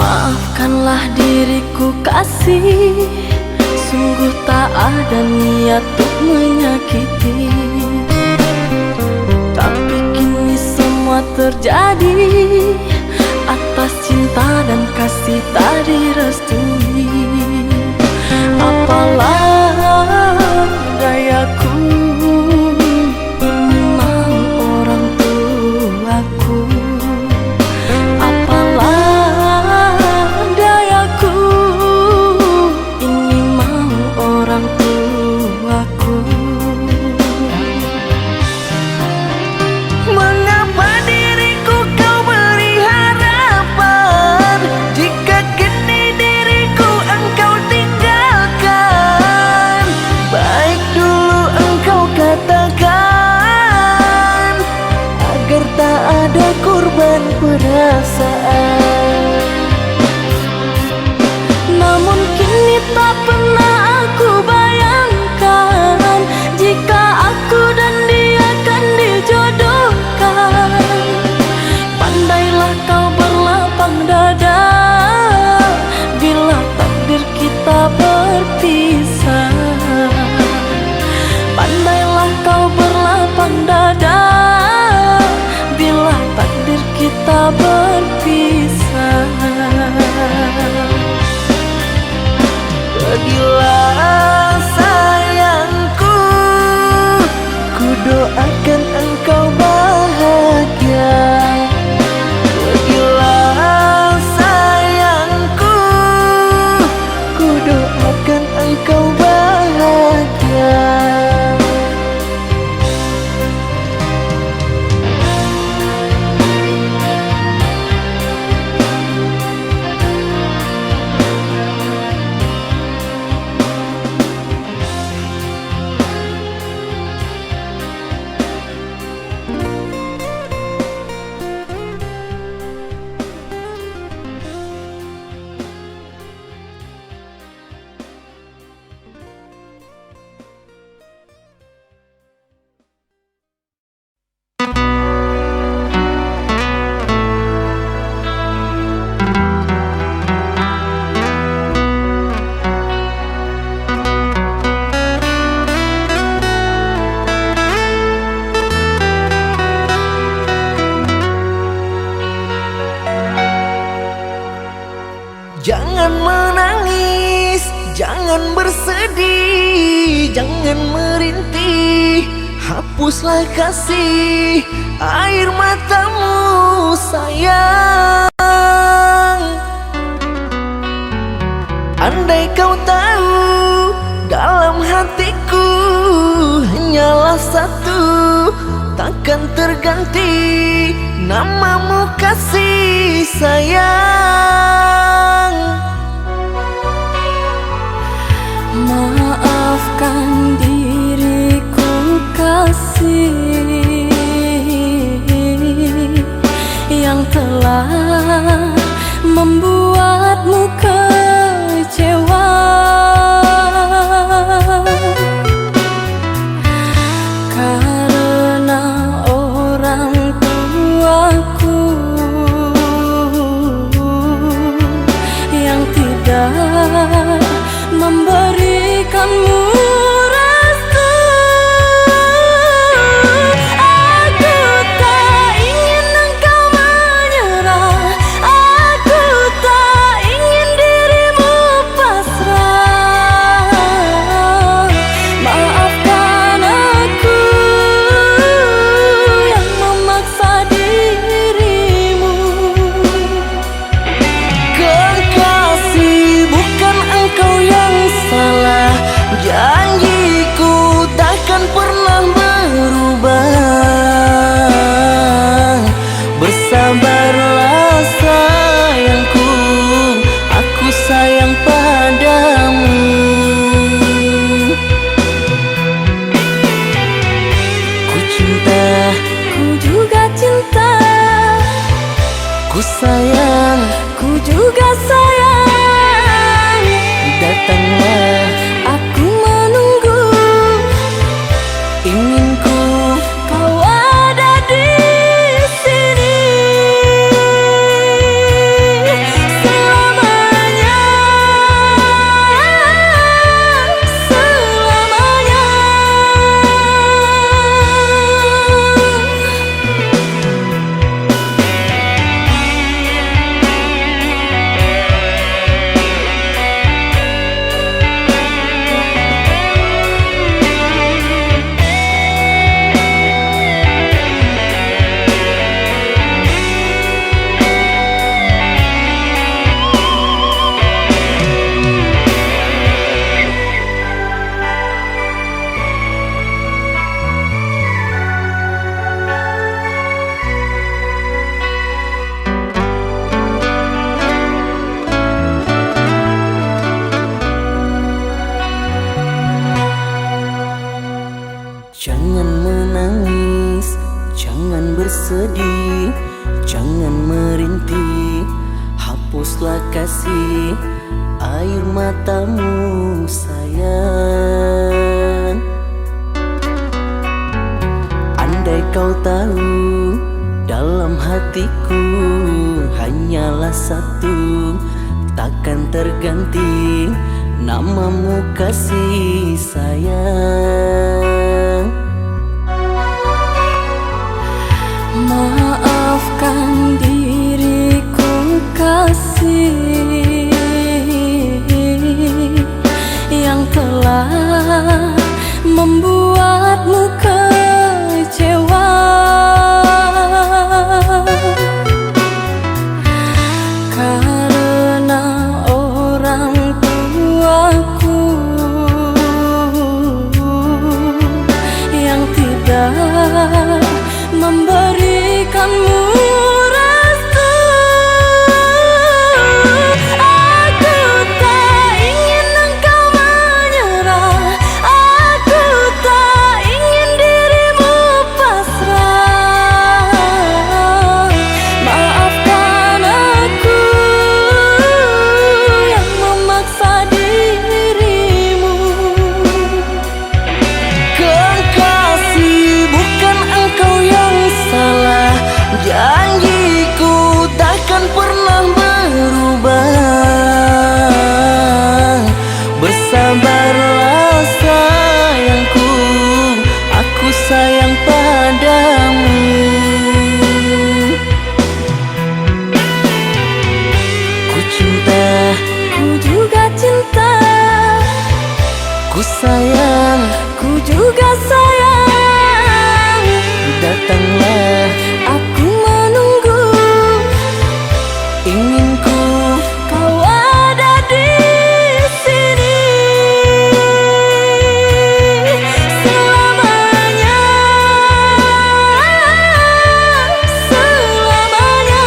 Maafkanlah diriku kasih, sungguh tak ada niat untuk menyakiti. Tapi kini semua terjadi atas cinta dan kasih tak direstui. Apalah dayaku, ini mau orang tuaku. Apalah dayaku, ini mau orang tuaku. Mengapa diriku kau beri harapan, jika kini diriku engkau tinggalkan? Baik dulu engkau katakan, agar tak ada korban perasaan. Namun kini tak pernah aku bayangkan, jika aku dan dia akan dijodohkan. Pandailah kau berlapang dada, bila takdir kita berpisah. Pandailah kau berlapang dada, bila takdir kita berpisah. Pergilah Jangan menangis, jangan bersedih, jangan merintih. Hapuslah kasih air matamu sayang. Andai kau tahu dalam hatiku hanyalah satu, takkan terganti namamu kasih sayang. Maafkan diriku kasih yang telah membuatmu kecewa. Karena orang tuaku yang tidak memberikanmu restu. Aku tak ingin engkau menyerah, aku tak ingin dirimu pasrah. Maafkan aku yang memaksa dirimu. Kekasih, bukan engkau yang salah. Janjiku takkan pernah berubah. Bersabarlah sayangku, aku sayang padamu. Ku cinta, Ku juga cinta, ku sayang. ku juga sayang. Datanglah, Aku menunggu, inginku kau ada di sini selamanya, selamanya. jangan menangis, jangan bersedih, jangan merintih. Hapuslah kasih air matamu sayang. Andai kau tahu dalam hatiku hanyalah satu, takkan terganti namamu kasih sayang. Maafkan diriku kasih yang telah membuatmu kecewa. Karena orang tuaku yang tidak memberikanmu restu. Aku tak ingin engkau menyerah, aku tak ku juga cinta. Ku sayang, Ku juga sayang. datanglah, Aku menunggu, ingin ku kau ada di sini selamanya, selamanya.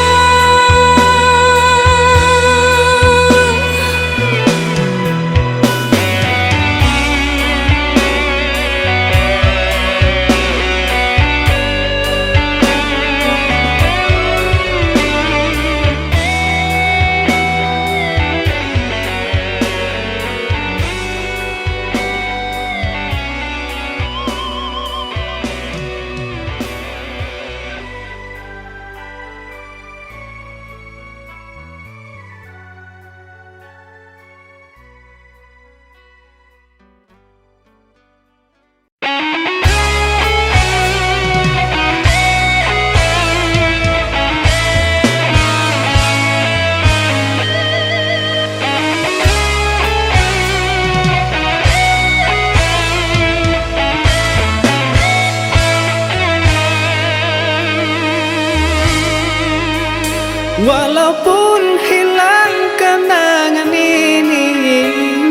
walaupun hilang kenangan ini,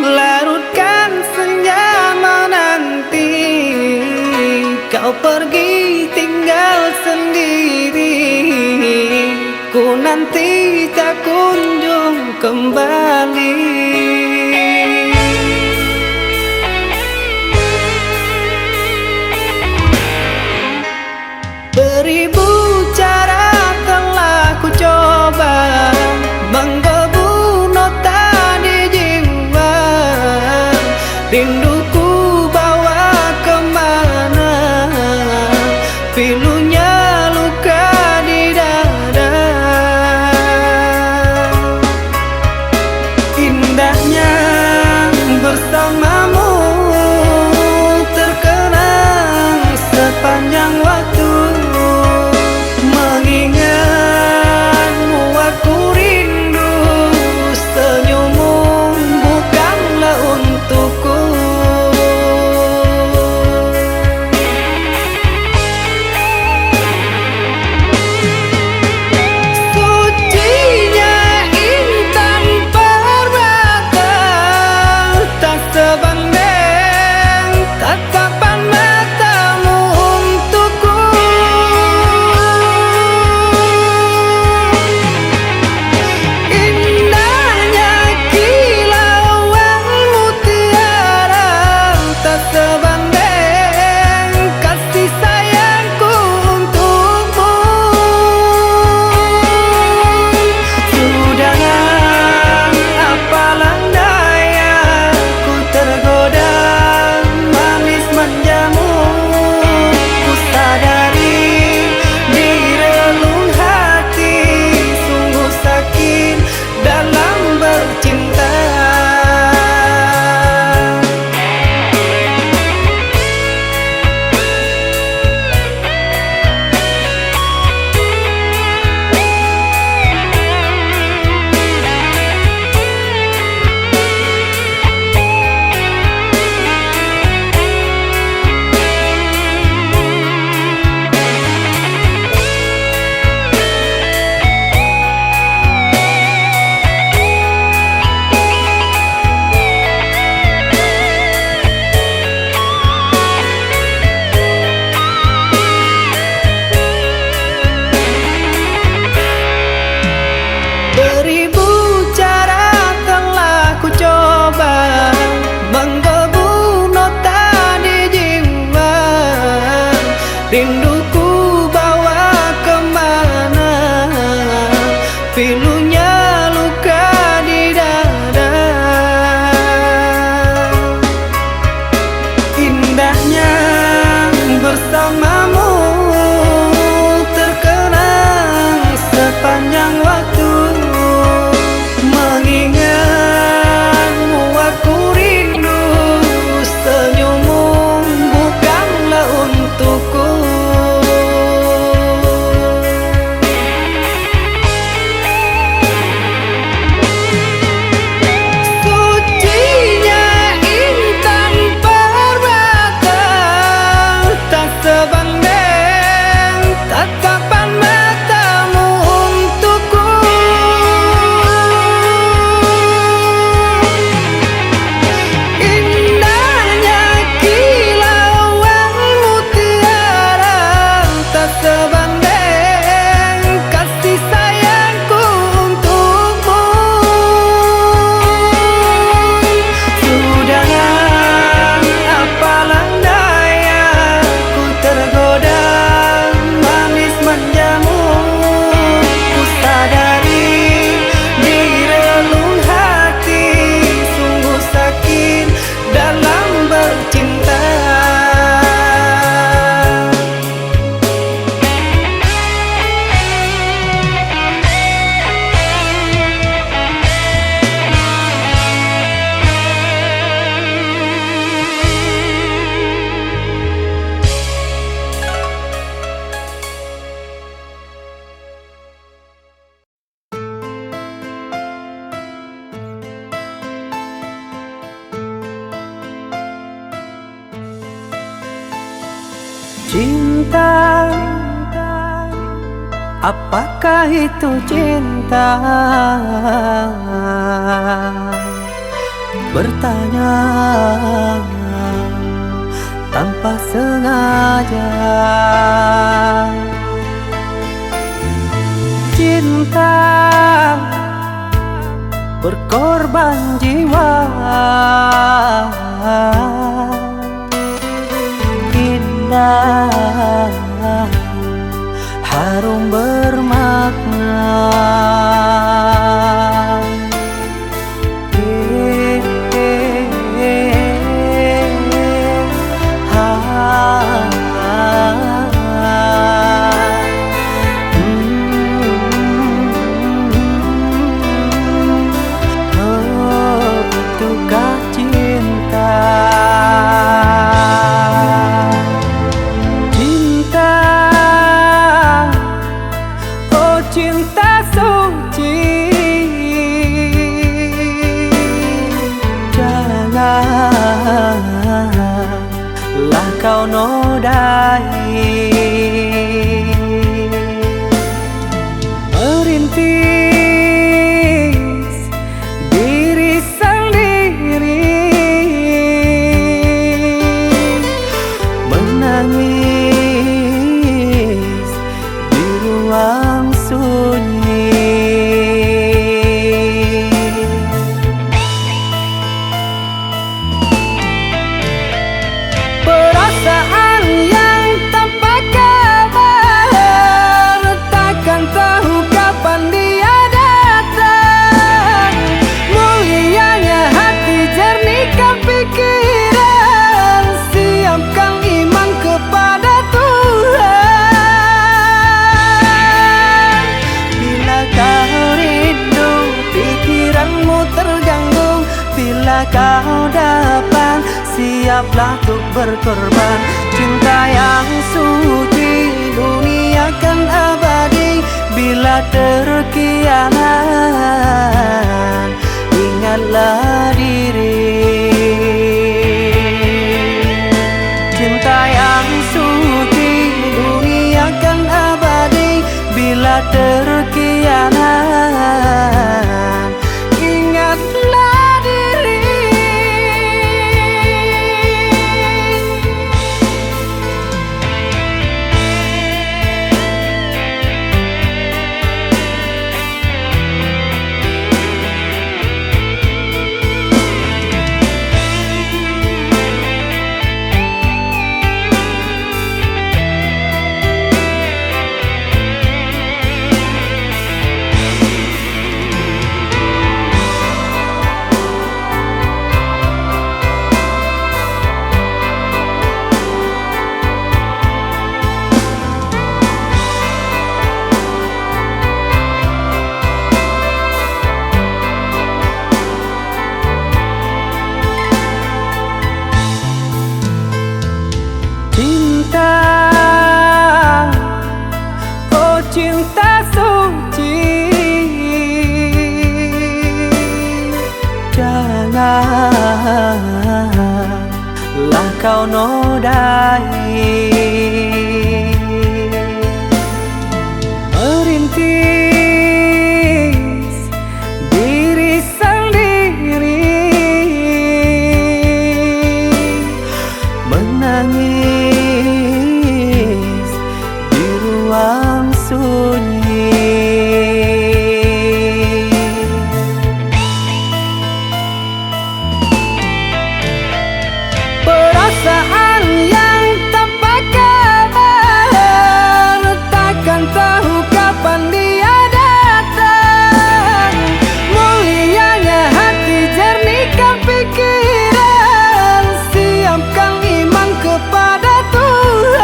larutkan senja menanti. Kau pergi tinggal sendiri, ku nanti tak kunjung kembali. Beribu cara telah ku coba menggebu nota di jiwa, rinduku bawa kemana, pilunya luka di dada. Indahnya bersamamu terkenang sepanjang waktu. Mengingatmu aku rindu, senyummu bukanlah untukku. Cinta, apakah itu cinta? Bertanya tanpa sengaja. Cinta berkorban jiwa, indah, harum bermakna. Itukah cinta? Cinta, oh cinta suci, janganlah kau nodai. Merintis diri sendiri, menangis di ruang sunyi. Perasaan yang tanpa kabar, takkan tahu kapan dia datang. Mulianya hati, jernihkan pikiran, siapkan iman kepada Tuhan. Bila kau rindu, pikiranmu terganggu, bila kau dapat, siaplah untuk berkorban. Cinta yang suci, dunia kan abadi. Bila terkianat, ingatlah diri. Cinta yang suci, dunia kan abadi. Bila terkianat, ingatlah diri. Cinta, oh cinta suci, janganlah kau nodai. Merintis diri sendiri, menangis di ruang sunyi. Perasaan yang tanpa kabar, takkan tahu kapan dia datang. Mulianya hati, jernihkan pikiran, siapkan iman kepada Tuhan.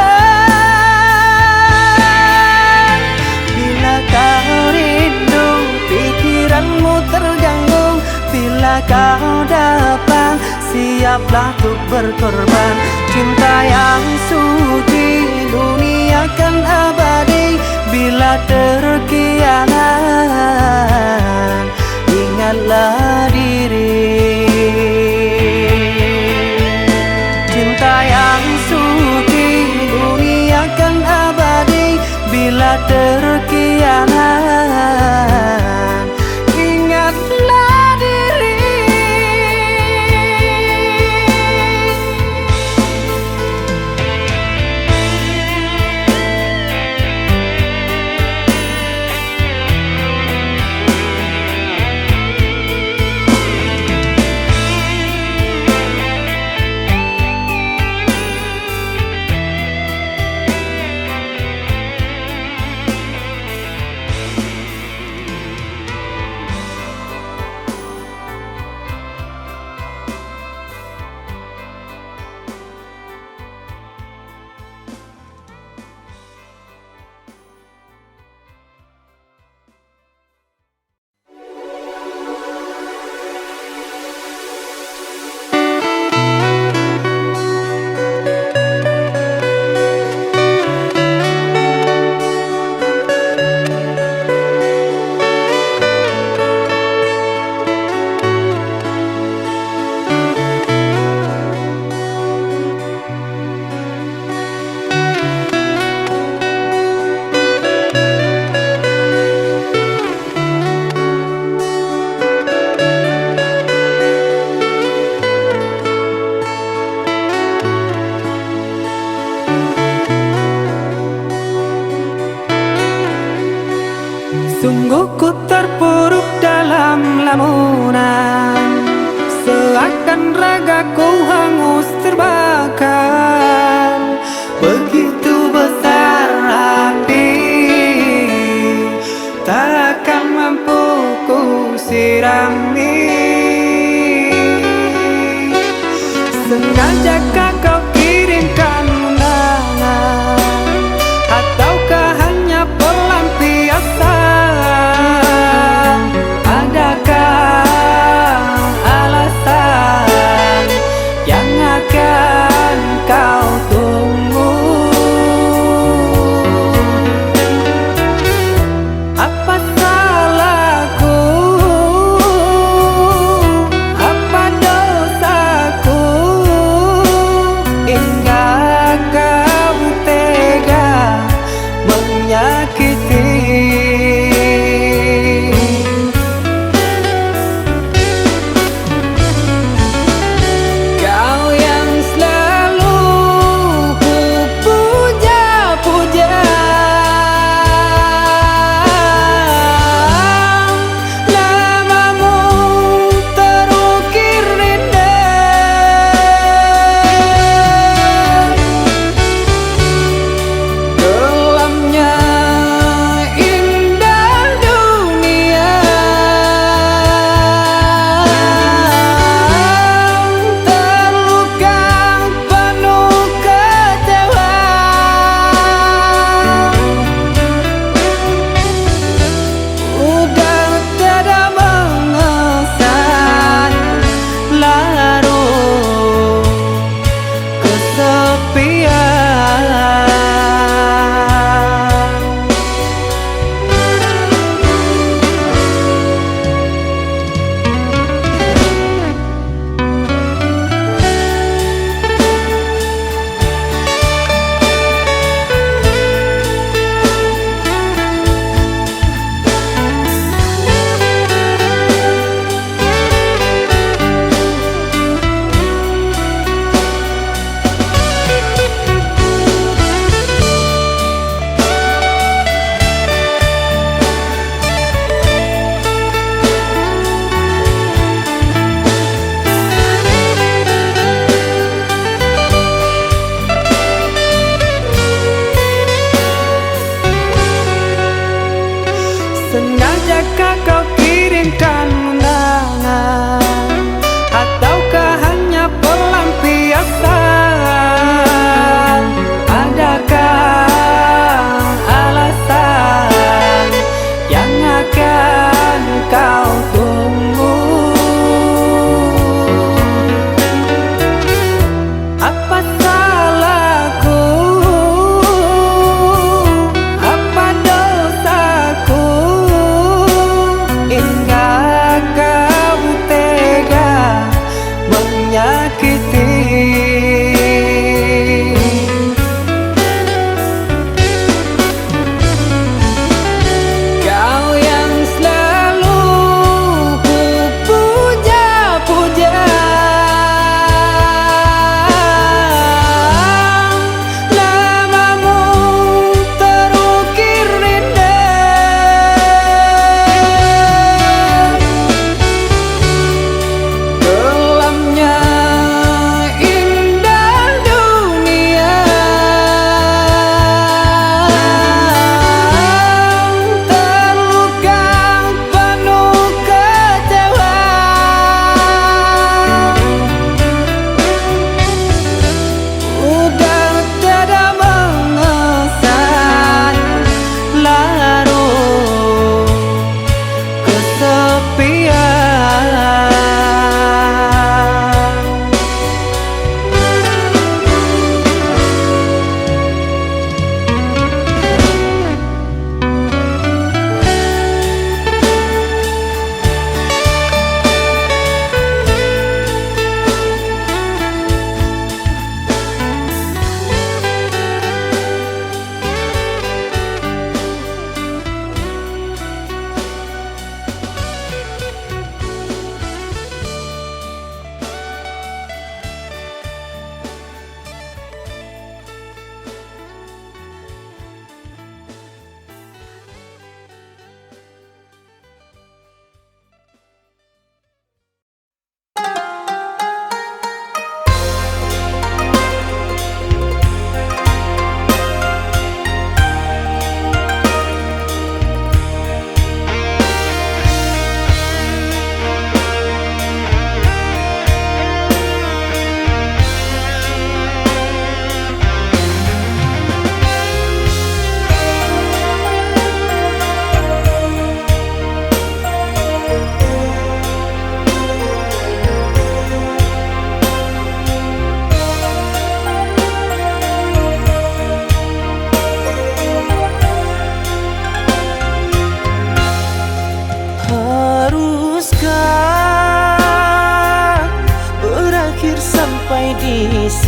Bila kau rindu, pikiranmu terganggu, bila kau dapat, siaplah untuk berkorban. Cinta yang suci, dunia kan abadi. Bila terkianat, ingatlah diri. Cinta yang suci, dunia Bahkan ragaku hangus terbakar. Begitu besar api, takkan mampu ku sirami. Sengajakah kau kirimkan undangan, ataukah hanya pelampiasan? Adakah alasan yang akan kau tunggu? Apa salahku? Apa dosaku?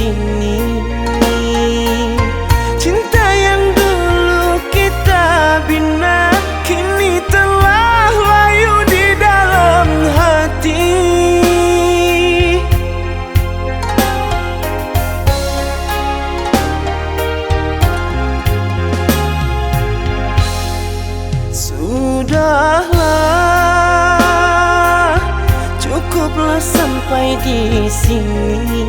sini. Cinta yang dulu kita bina kini telah layu di dalam hati. Sudahlah, cukuplah sampai di sini.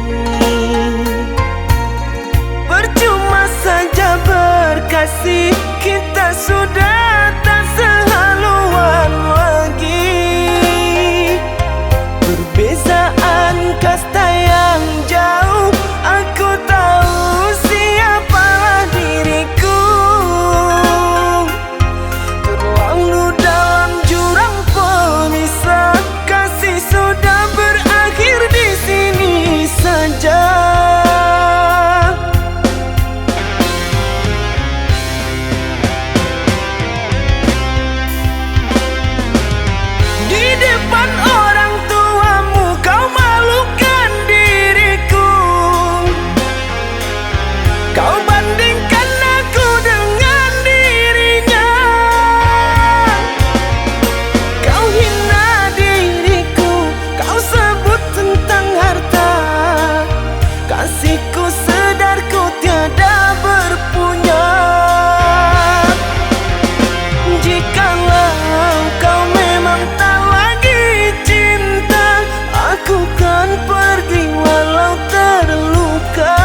Percuma saja berkasih, kita sudah tak sehaluan lagi. Perbezaan kasta yang jauh, aku tahu siapalah diriku. Terlalu dalam jurang pemisah, kasih sudah berakhir di sini saja. Di depan orang tuamu kau malukan diriku. Kau bandingkan aku dengan dirinya. Kau hina diriku, kau sebut tentang harta. Kasihku sedarku tiada berpunya. Jikalau kau memang tak lagi cinta, aku kan pergi walau terluka.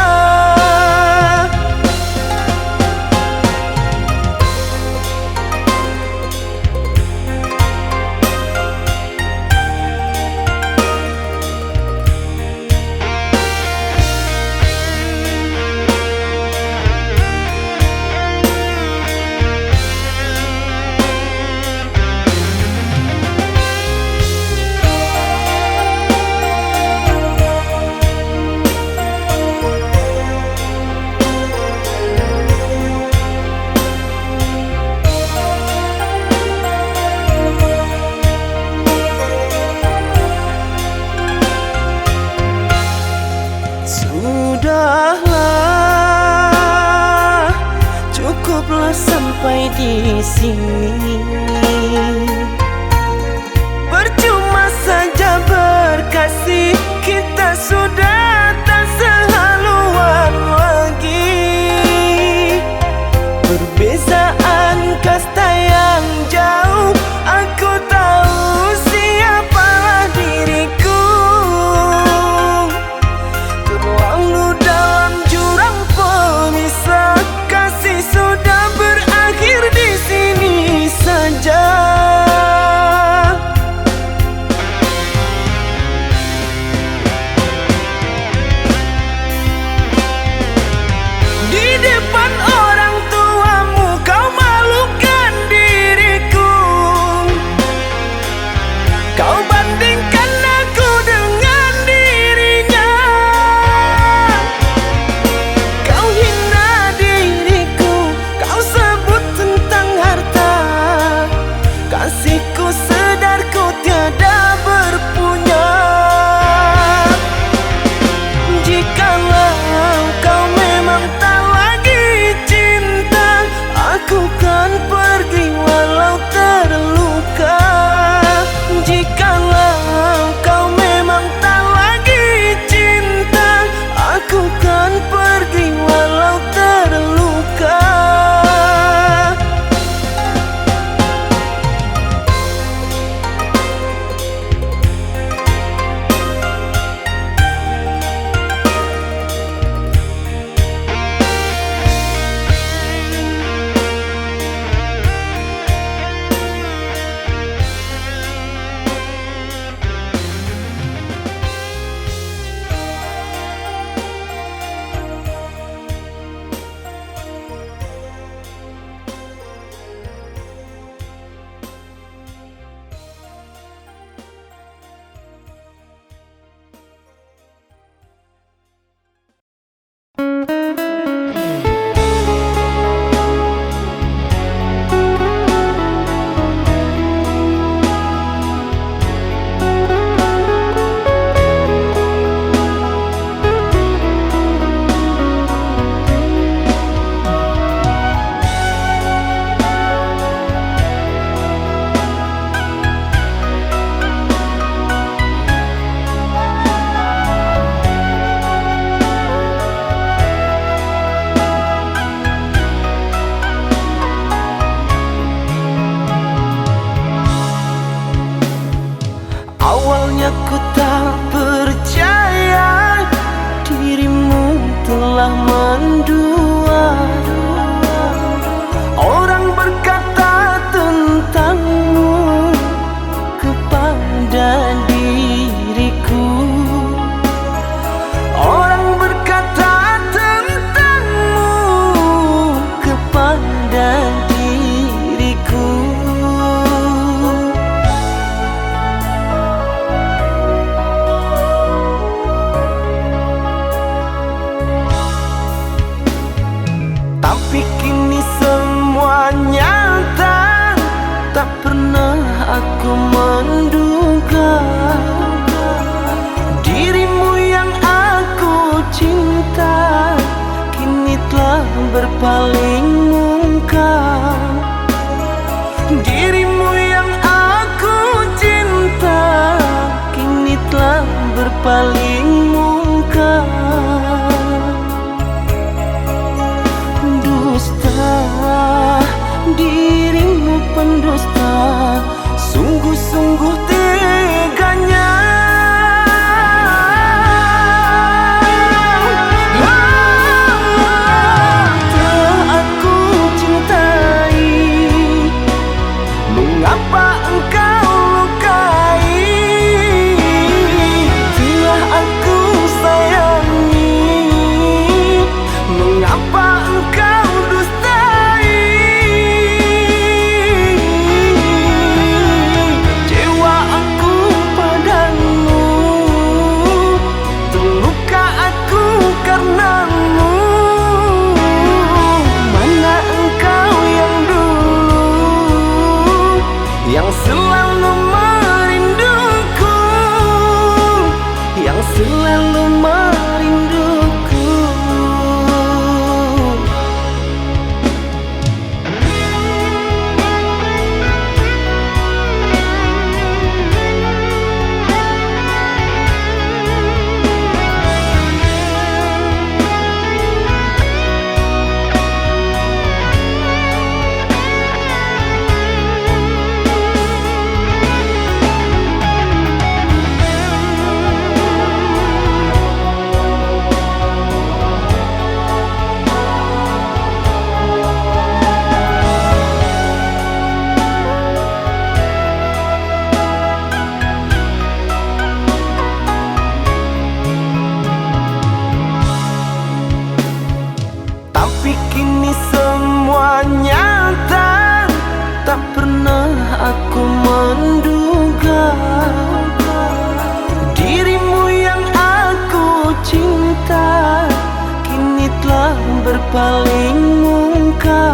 Sudahlah, cukuplah sampai di sini. Percuma saja berkasih, kita sudah tak sehaluan lagi. Perbezaan kasta yang jauh, aku tahu siapalah diriku. Terlalu dalam jurang pemisah, kasih sudah berakhir di sini saja. Aku tak percaya dirimu telah mendua. Orang berkata tentangmu kepada diriku. Orang berkata tentangmu kepada diriku. Tapi kini semua nyata, tak pernah aku menduga dirimu yang aku cinta kini telah berpaling muka. Dirimu yang aku cinta kini telah berpaling muka. Dusta, dirimu pendusta, sungguh-sungguh teganya. Telah aku cintai, mengapa engkau lukai? Telah aku sayangi, mengapa engkau dustai? Cewa aku padamu, terluka aku karenamu. Mana engkau yang dulu, yang selalu merinduku, yang selalu merinduku. Tapi kini semua nyata, tak pernah aku menduga dirimu yang aku cinta kini telah berpaling muka.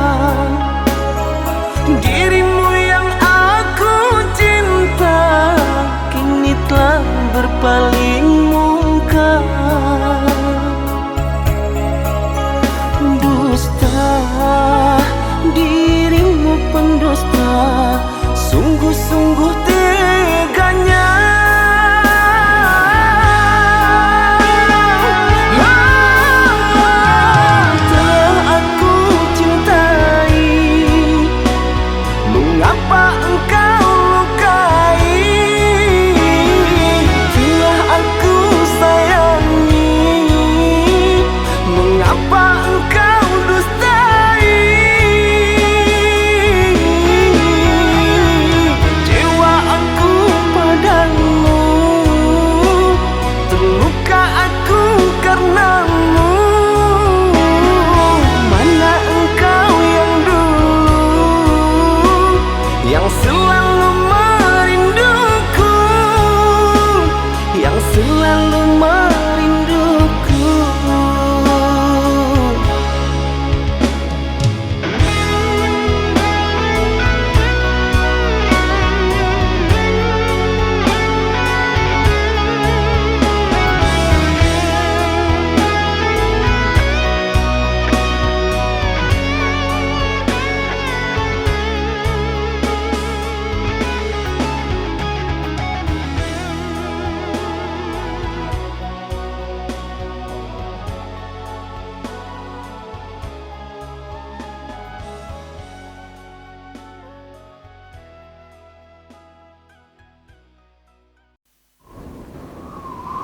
Dirimu yang aku cinta kini telah berpaling muka. Dusta, dirimu pendusta, sungguh-sungguh teganya. Telah aku cintai, mengapa engkau lukai? Telah aku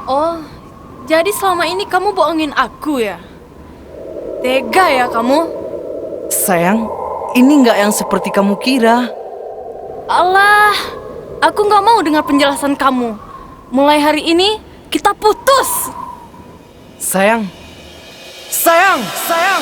Oh, jadi selama ini kamu bohongin aku ya? Tega ya kamu? Sayang, ini nggak yang seperti kamu kira. Alah, aku nggak mau dengar penjelasan kamu. Mulai hari ini, kita putus. Sayang, sayang, sayang.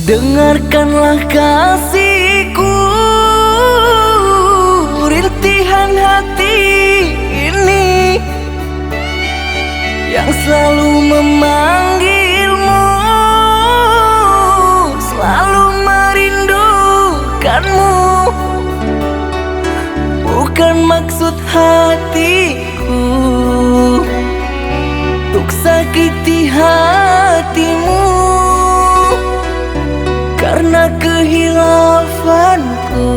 Dengarkanlah kasihku, rintihan hati ini yang selalu memanggilmu, selalu merindukanmu. Bukan maksud hatiku untuk sakiti hatimu, karena kehilafanku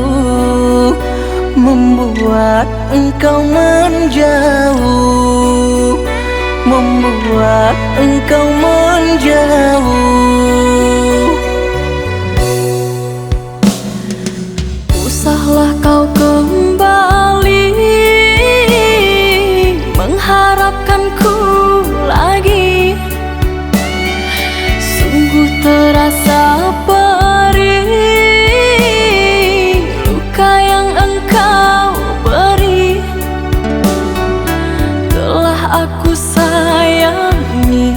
membuat engkau menjauh, membuat engkau menjauh. Usahlah kau kembali mengharapkanku lagi. Sungguh terasa perih luka yang engkau beri. Telah aku sayangi,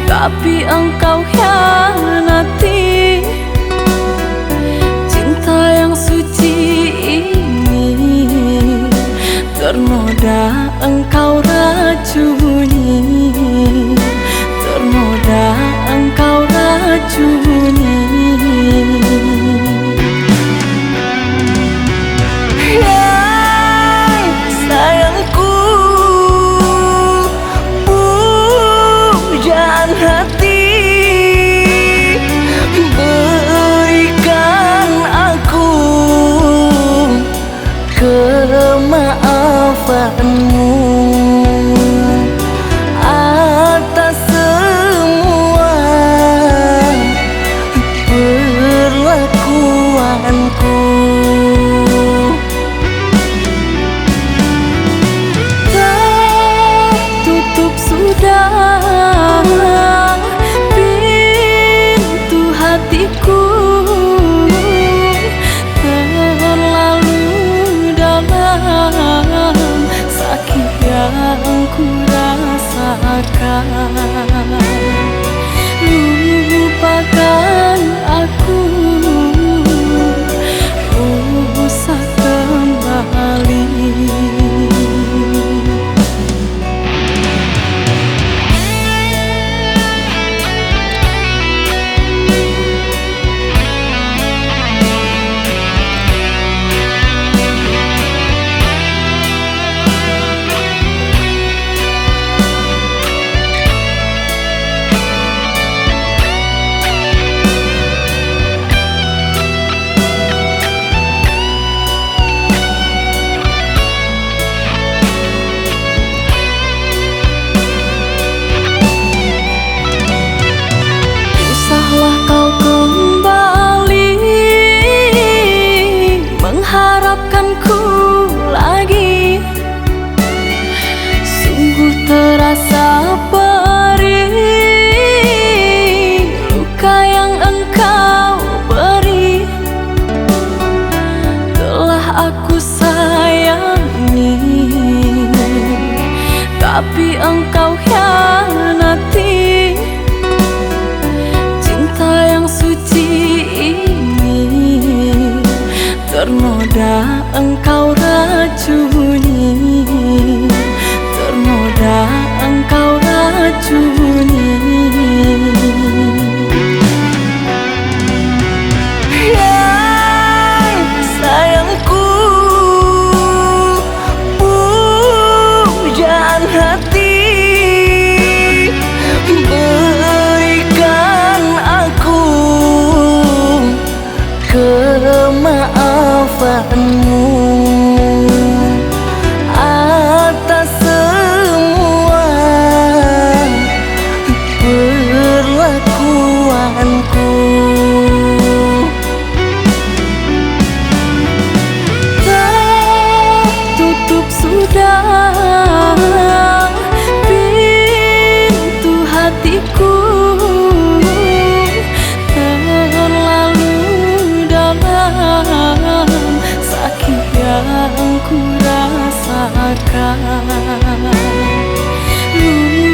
tapi engkau hianati. Cinta yang suci ini ternoda engkau racuni, ternoda engkau racuni. Yang sayangku, pujaan hati, berikan aku kemaafanmu atas semua perlakuanku. Tertutup sudah pintu hatiku, terlalu dalam sakit yang ku rasakan. Lupakan aku, usah kembali.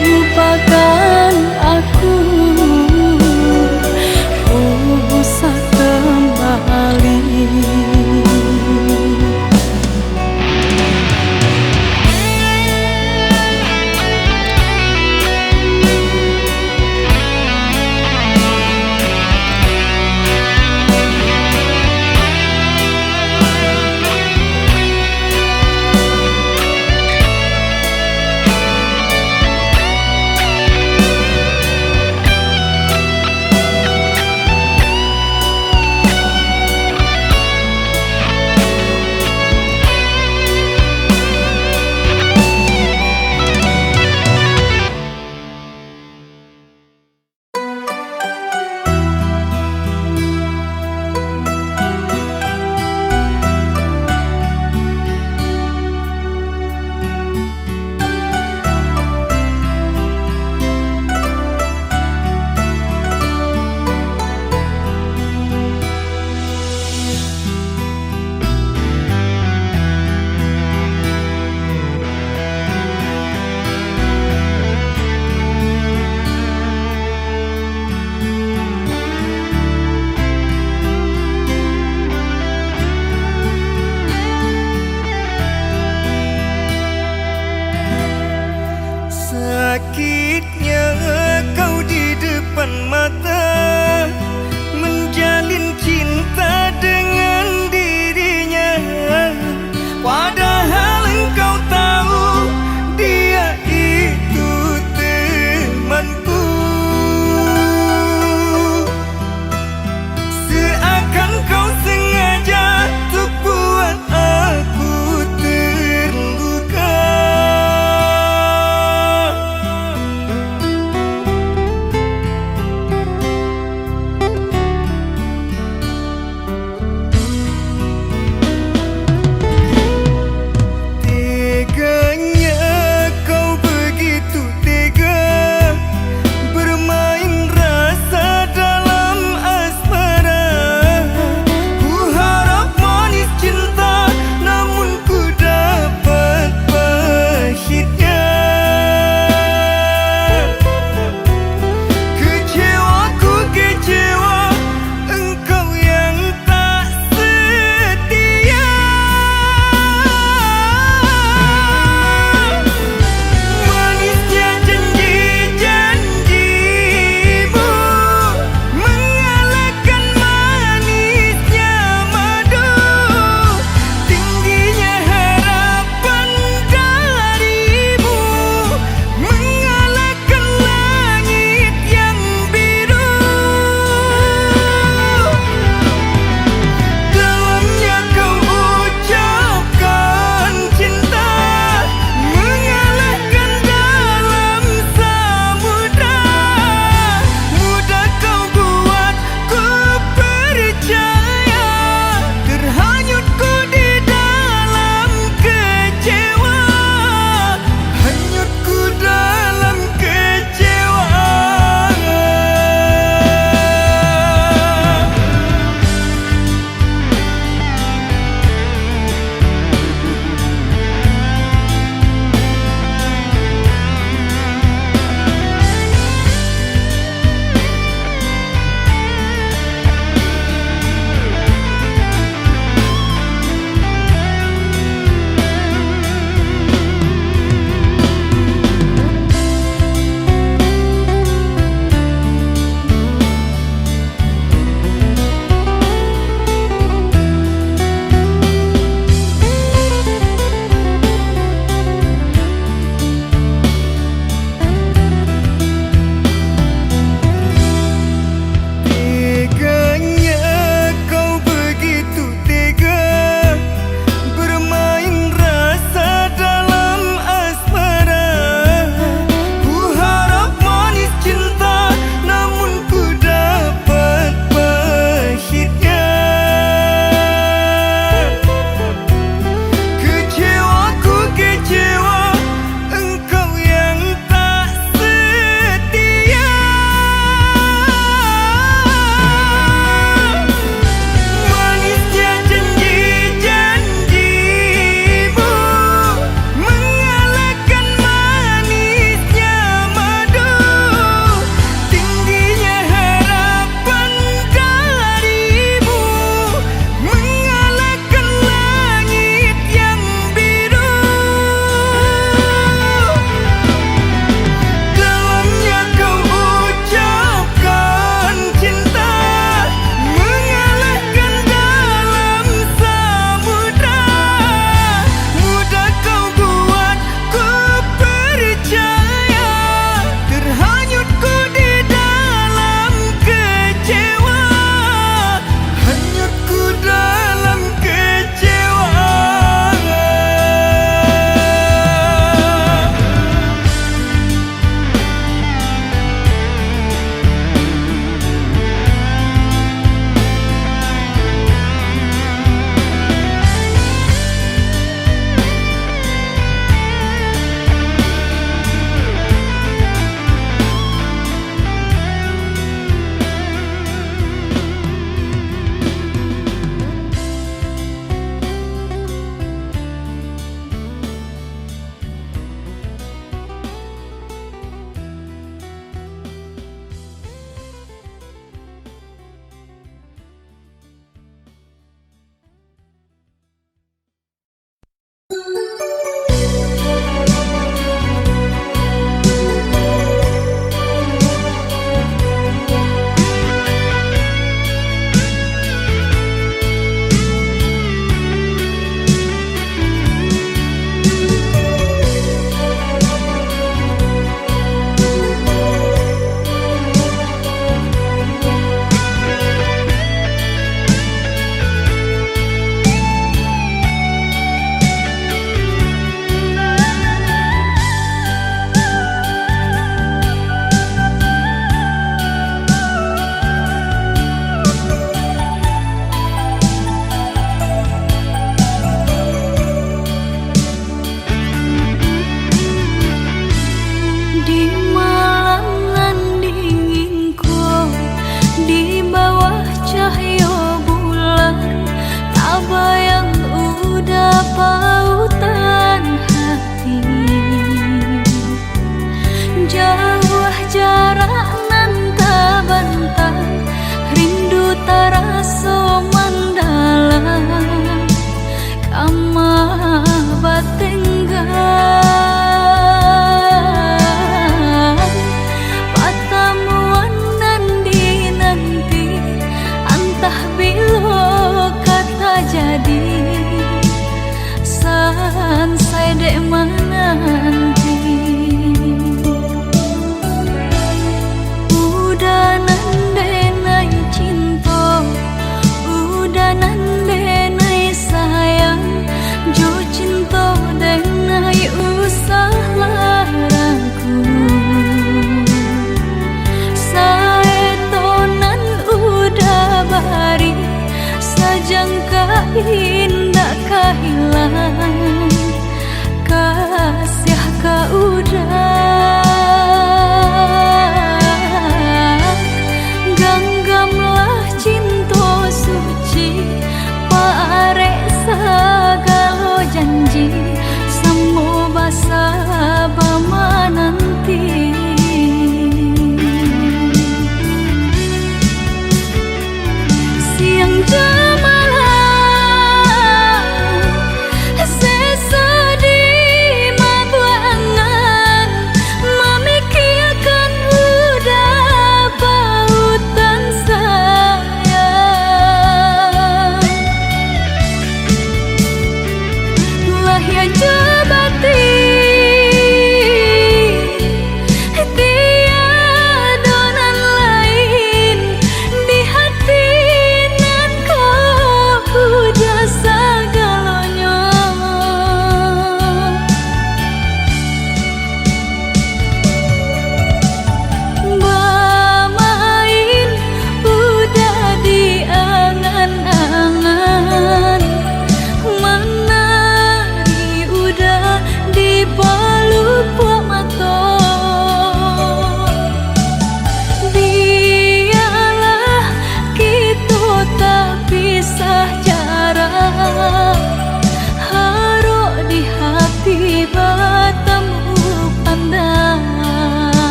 Lupakan aku, usah kembali. Sakitnya kau di depan mata menjalin cinta dengan dirinya, padahal engkau tahu dia itu temanku. Seakan kau sengaja untuk buat aku terluka.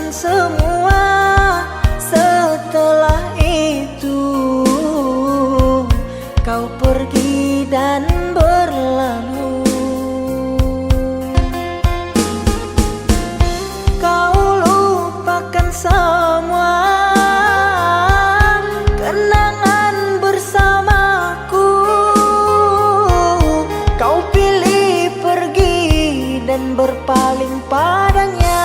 curahkan semua. Setelah itu kau pergi dan berlalu. Kau lupakan semua kenangan bersamaku. Kau pilih pergi dan berpaling padanya.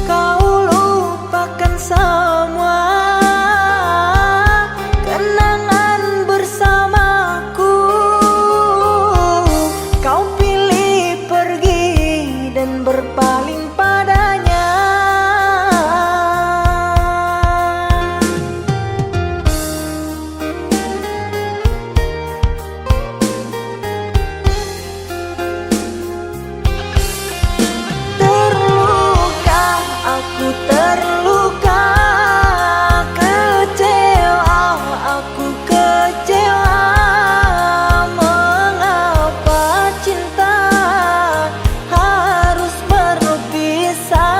Kau lupakan semua kenangan bersamaku. Kau pilih pergi dan berpaling padanya. Terluka, aku terluka. Kecewa, aku kecewa. Mengapa cinta harus berpisah?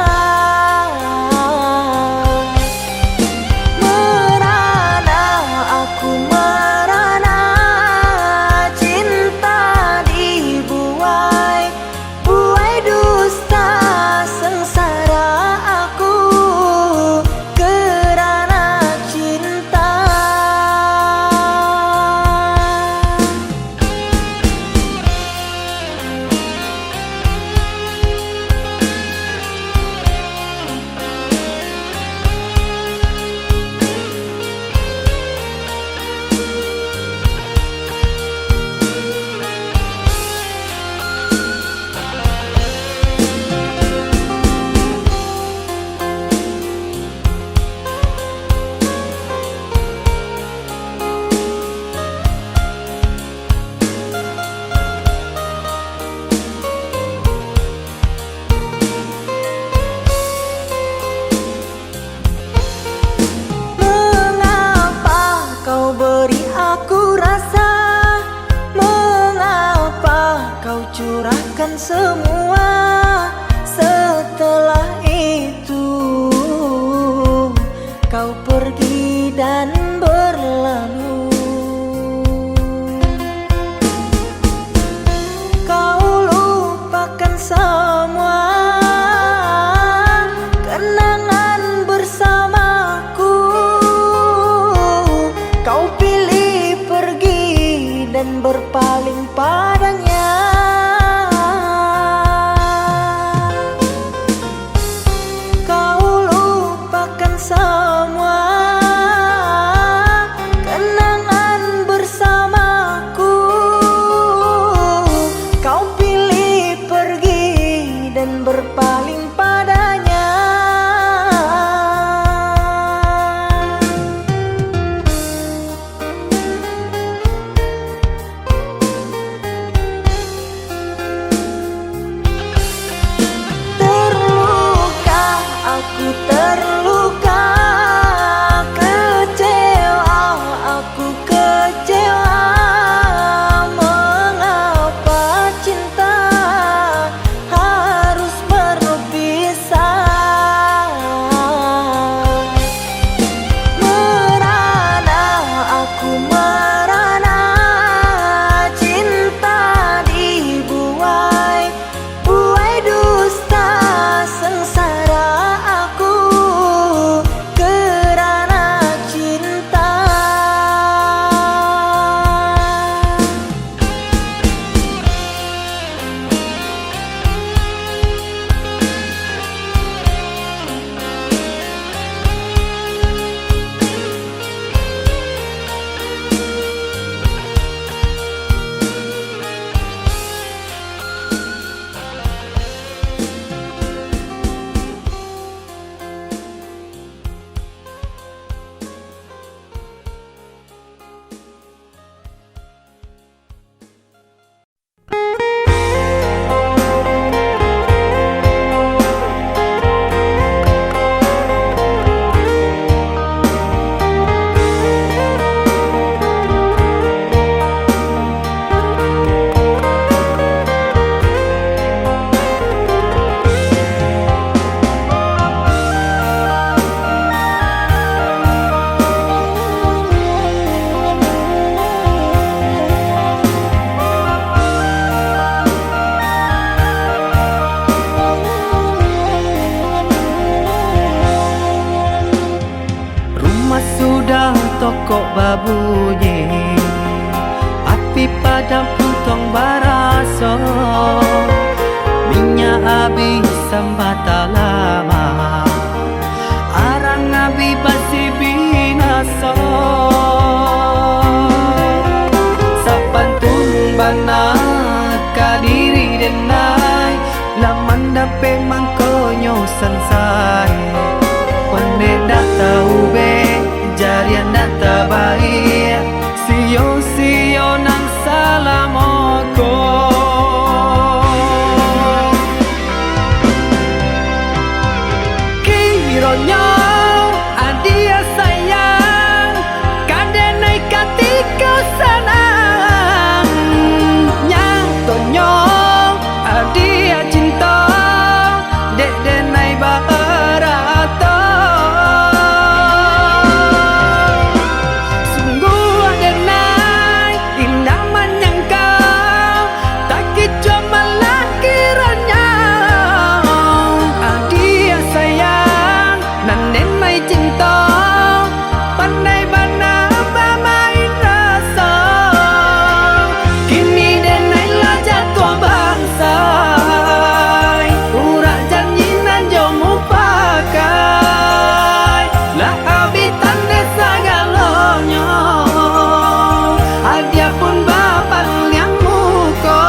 Merana, aku merana. Cinta dibuai, buai dusta. Sengsara aku kerana cinta. Mengapa kau beri aku rasa? Mengapa kau curahkan semua? Setelah itu kau pergi dan berlalu. Kau lupakan semua kenangan bersamaku. Kau pilih pergi dan berpaling padanya. Kau lupakan semua kenangan sudah tokok babunyi, api padam puntong baraso, minyak habis sambata lama, arang abi basi binaso. Sapantun bana kadiri denai, laman dape mangkonyo sansai. Pande dak tahu be jarian dak baik, sio nang salamoko. Kironyo adia sayang, kadenai katika sanang, nyatonyo adia cinta, dek denai barata. Sungguh adenai indah menyangkau, tak kicau malah kiranya. Adia sayang nan denai cinta, pandai bana bermain rasa. Kini denai lah jatuh bangsa, urak janji nan jomu pakai. Lah habitan desa galonyo, adia pun bapak yang muko.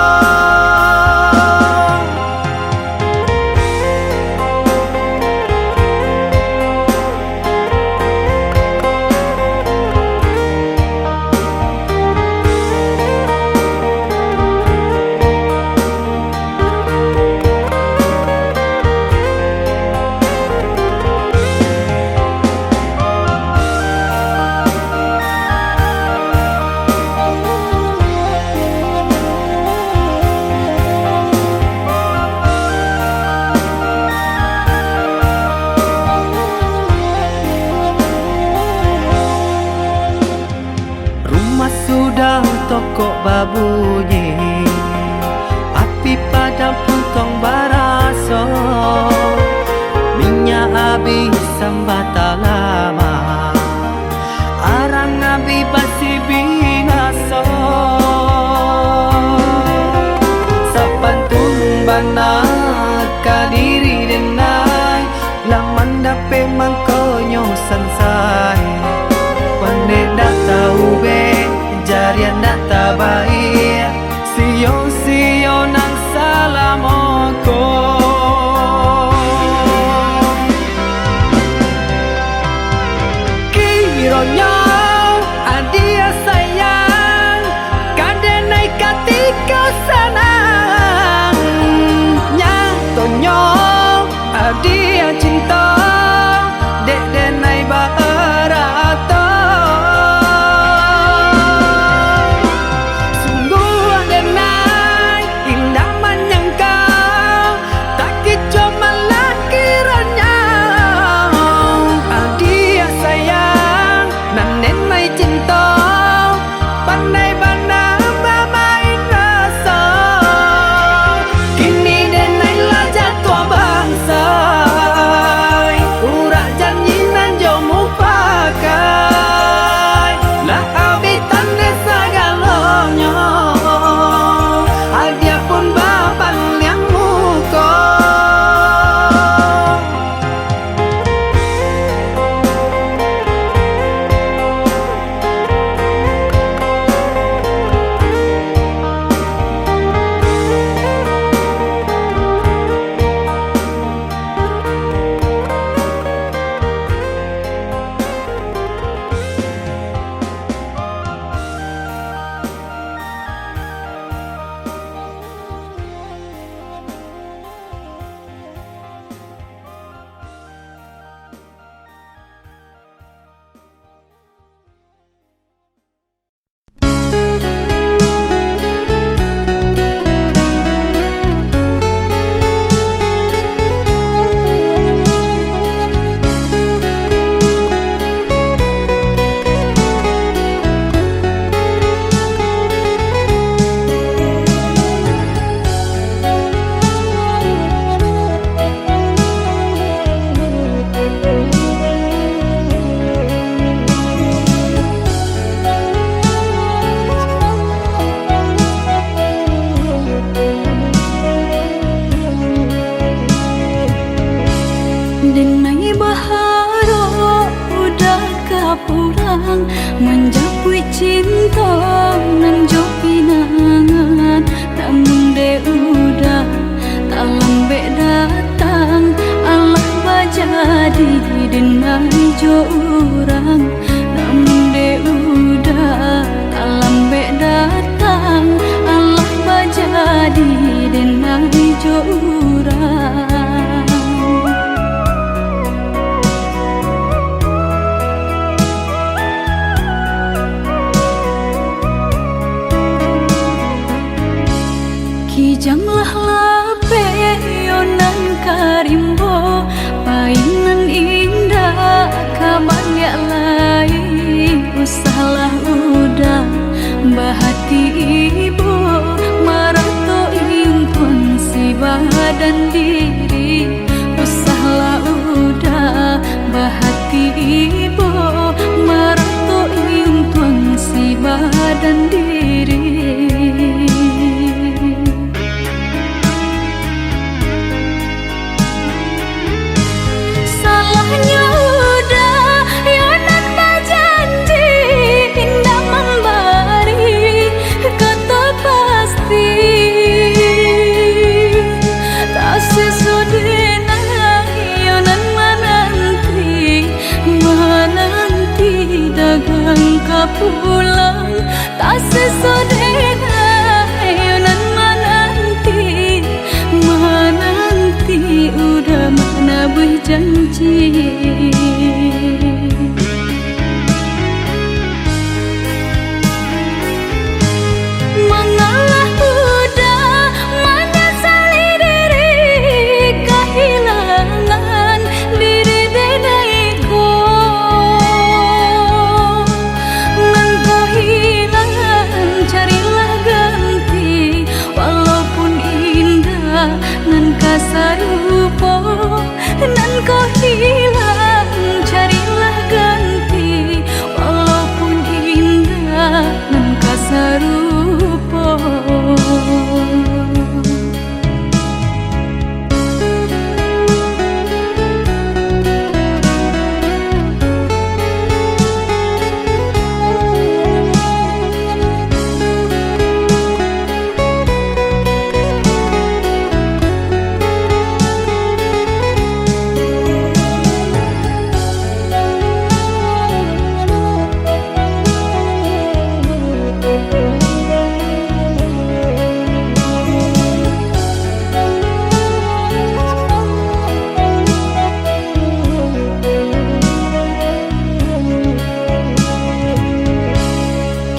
Rumah sudah tokok babunyi, api padam puntong baraso, minyak habis sambata lama, arang abi basi binaso. Sapantun bana kadiri denai, laman dape mangkonyo sansai. Pande dak tahu be jarian dak baik, sio nang salamoko. Kironyo adia sayang, kadenai katika sanang, nyatonyo adia cinta, dek denai barata. Sungguh adenai indah menyangkau, tak kicau malah kiranya. Adia sayang nan jo urang, namun de udah lambe datang, Allah bajadi denai jo urang. Kijanglah lape yonan karimbo, painan indah kaman ya lai, usahlah udah bahati ibu marato impun si badan diri, usahlah udah bahati ibu marato impun si badan diri. Pulang tak sesodena yonan menanti udah mana berjanji. Mengalah udah menyesali diri kehilangan diri denaiku. Nan kasarupo nan kau hilang, carilah ganti walaupun indah nan kasarupo.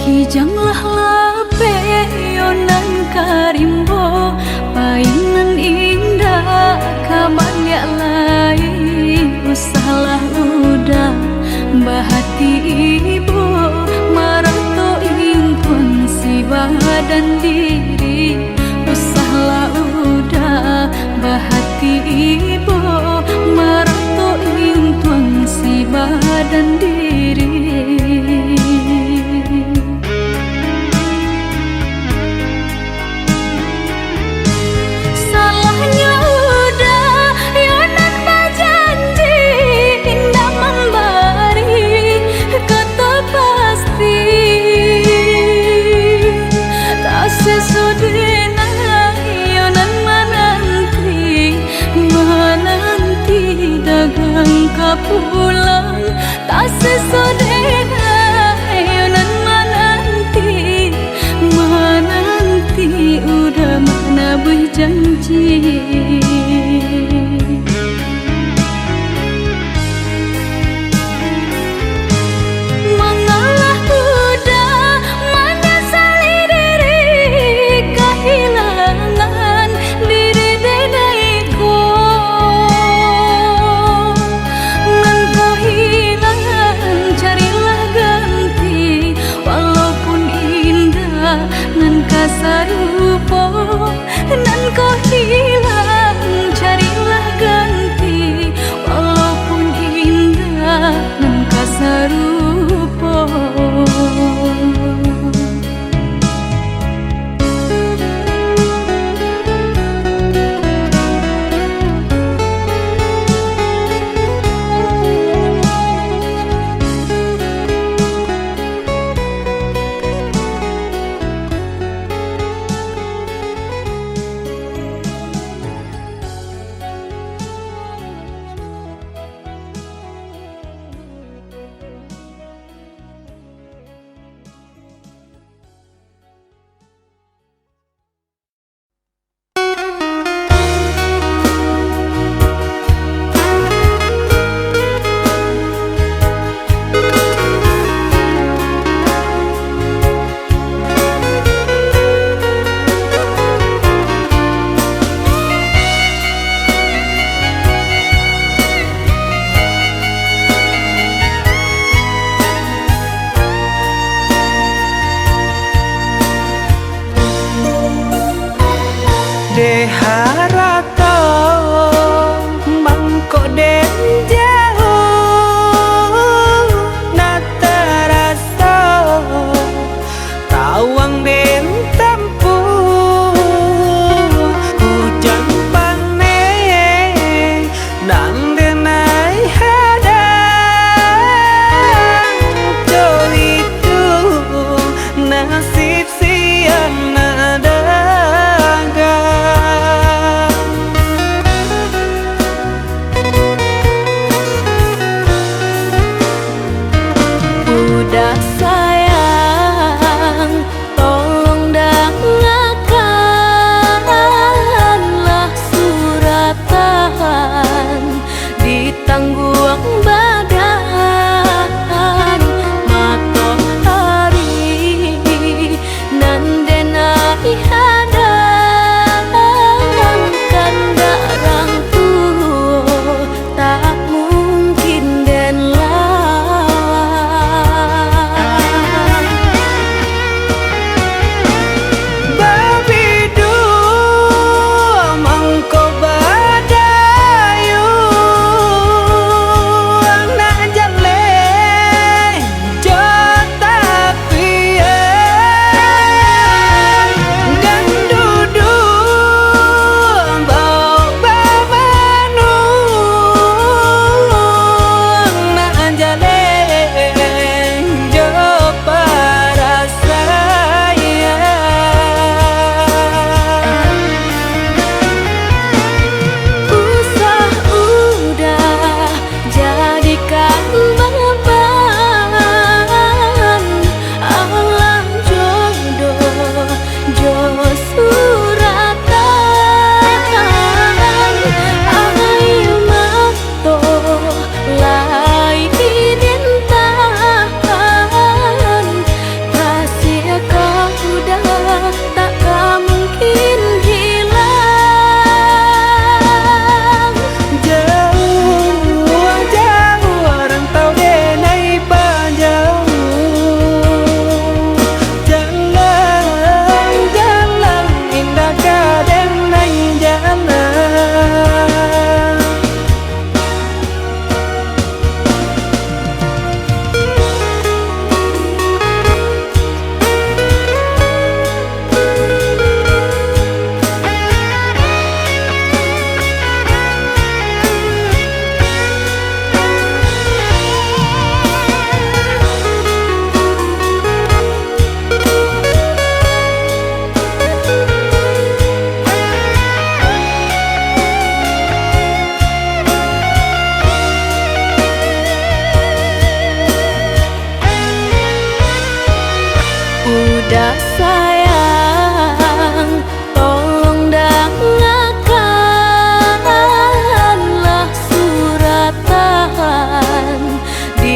Kijanglah lape yonan karimbo, painan indah kaman ya lai, usahlah udah bahati ibu marato impun si badan diri, usahlah udah bahati ibu marato impun si badan diri. Pulang tak sesodena yonan menanti udah mana berjanji. Mengalah udah menyesali diri kehilangan diri denaiku. Nan kasarupo nan kau hilang,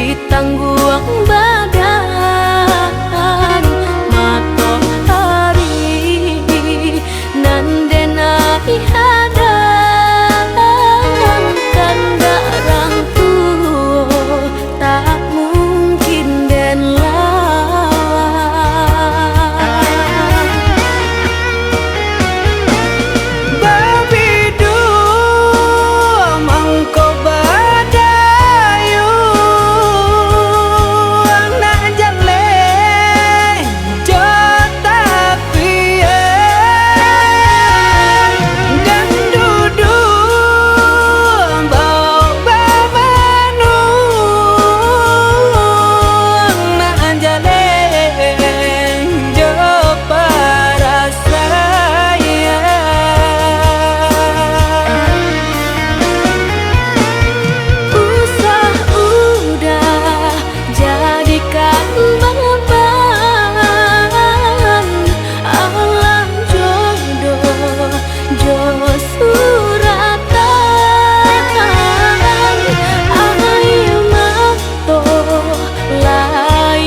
ditangguang badan matahari nandena ihadang kanda rangku tak mungkin den lawan Babidu mangko badayu anak jale jota pian dan dudu bau babanu anak jale jo para saya usah udah jadikan beban alam jodoh jo suratan ayo mato lai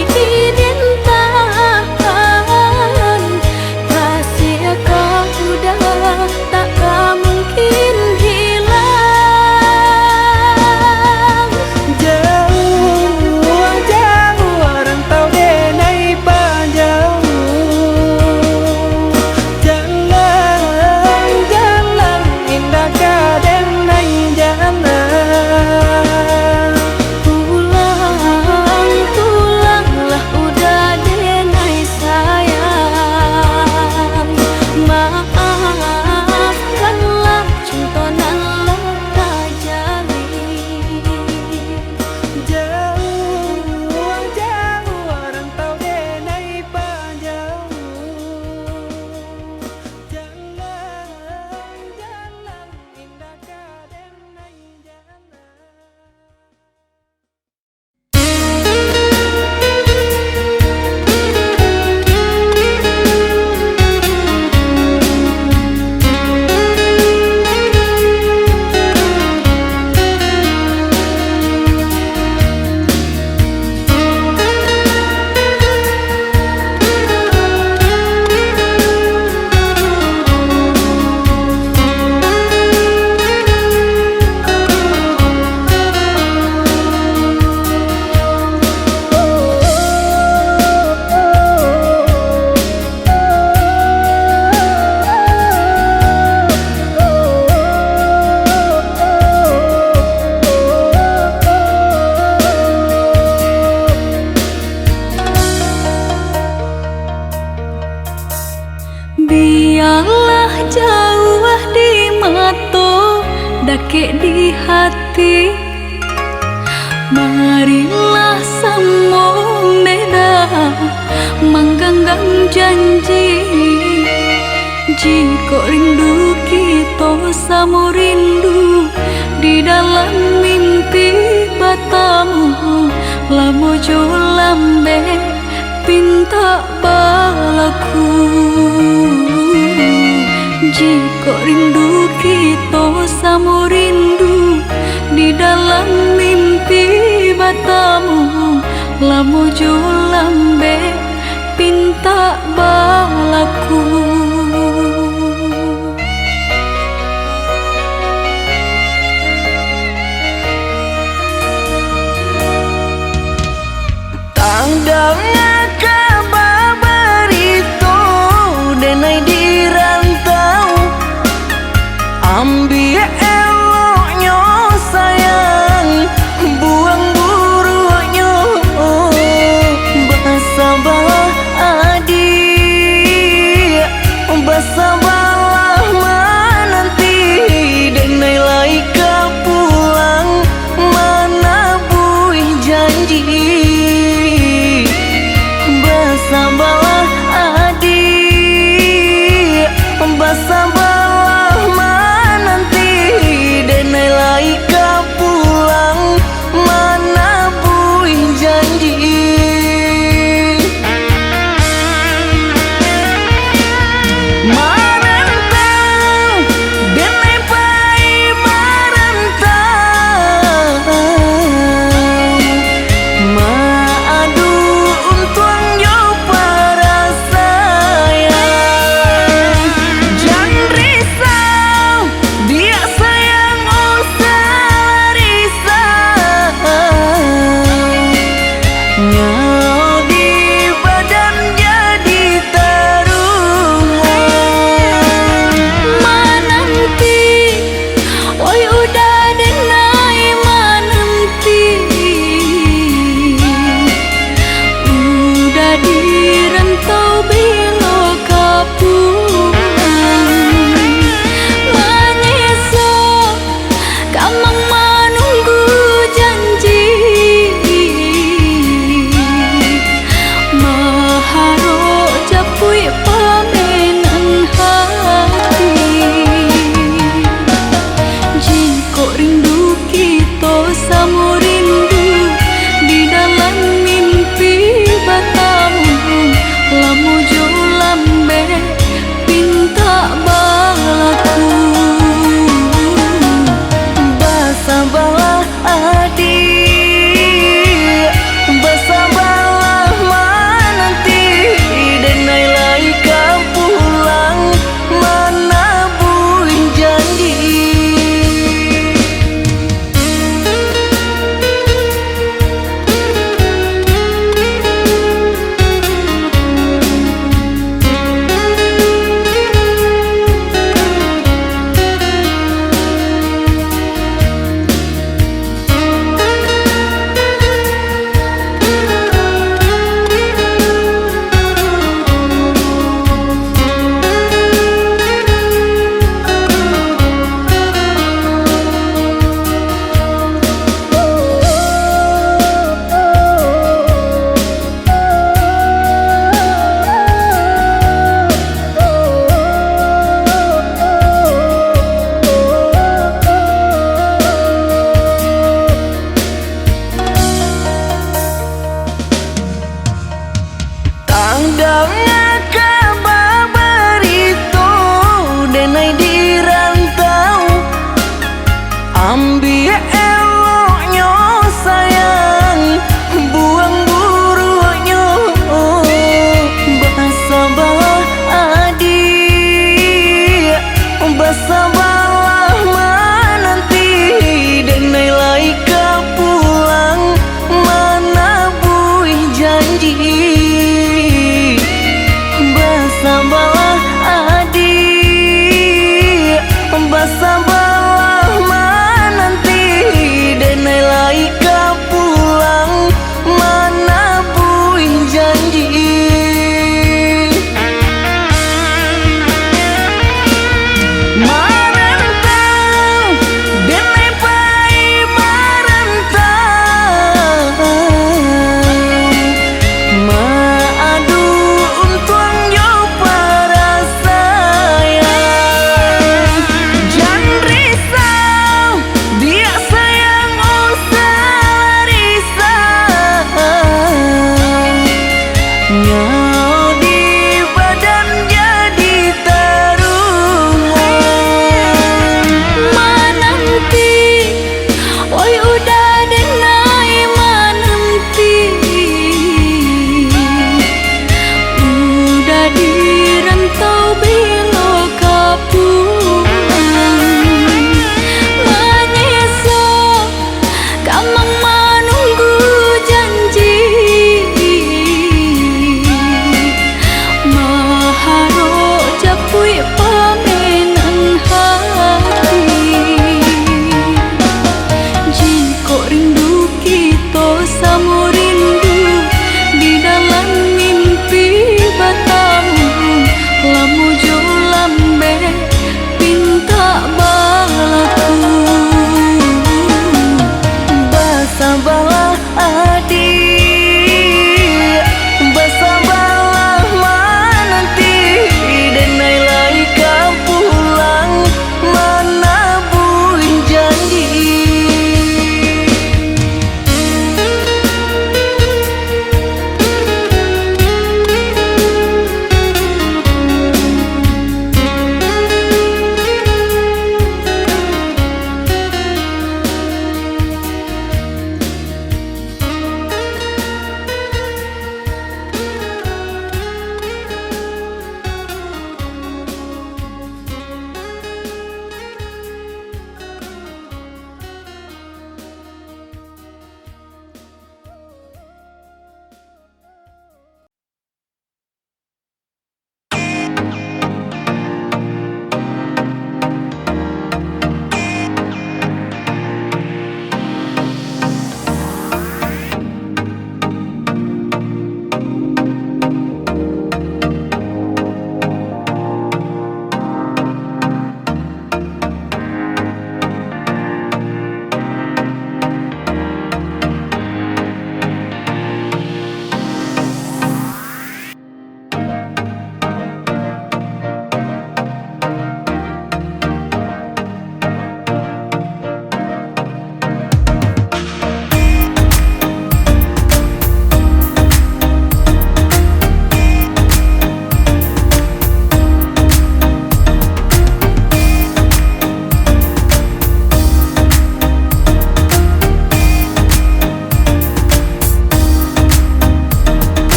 dintahan kasih kau udah tak mungkin hilang jauh jauh rantau denai panjang jalan jalan indah kadenai jalan pulang pulanglah udah denai sayang maafkanlah cintonan leka jalin jauh jauh rantau denai panjang jalan jalan indah kadenai jalan biarlah jauh di mata dake di hati marilah sambung beda menggenggam janji jika rindu kita sama rindu di dalam mimpi batamu lamo jo lambe pinta balaku jika rindu kita sama rindu di dalam mimpi batamu lamo jo lambe pinta balaku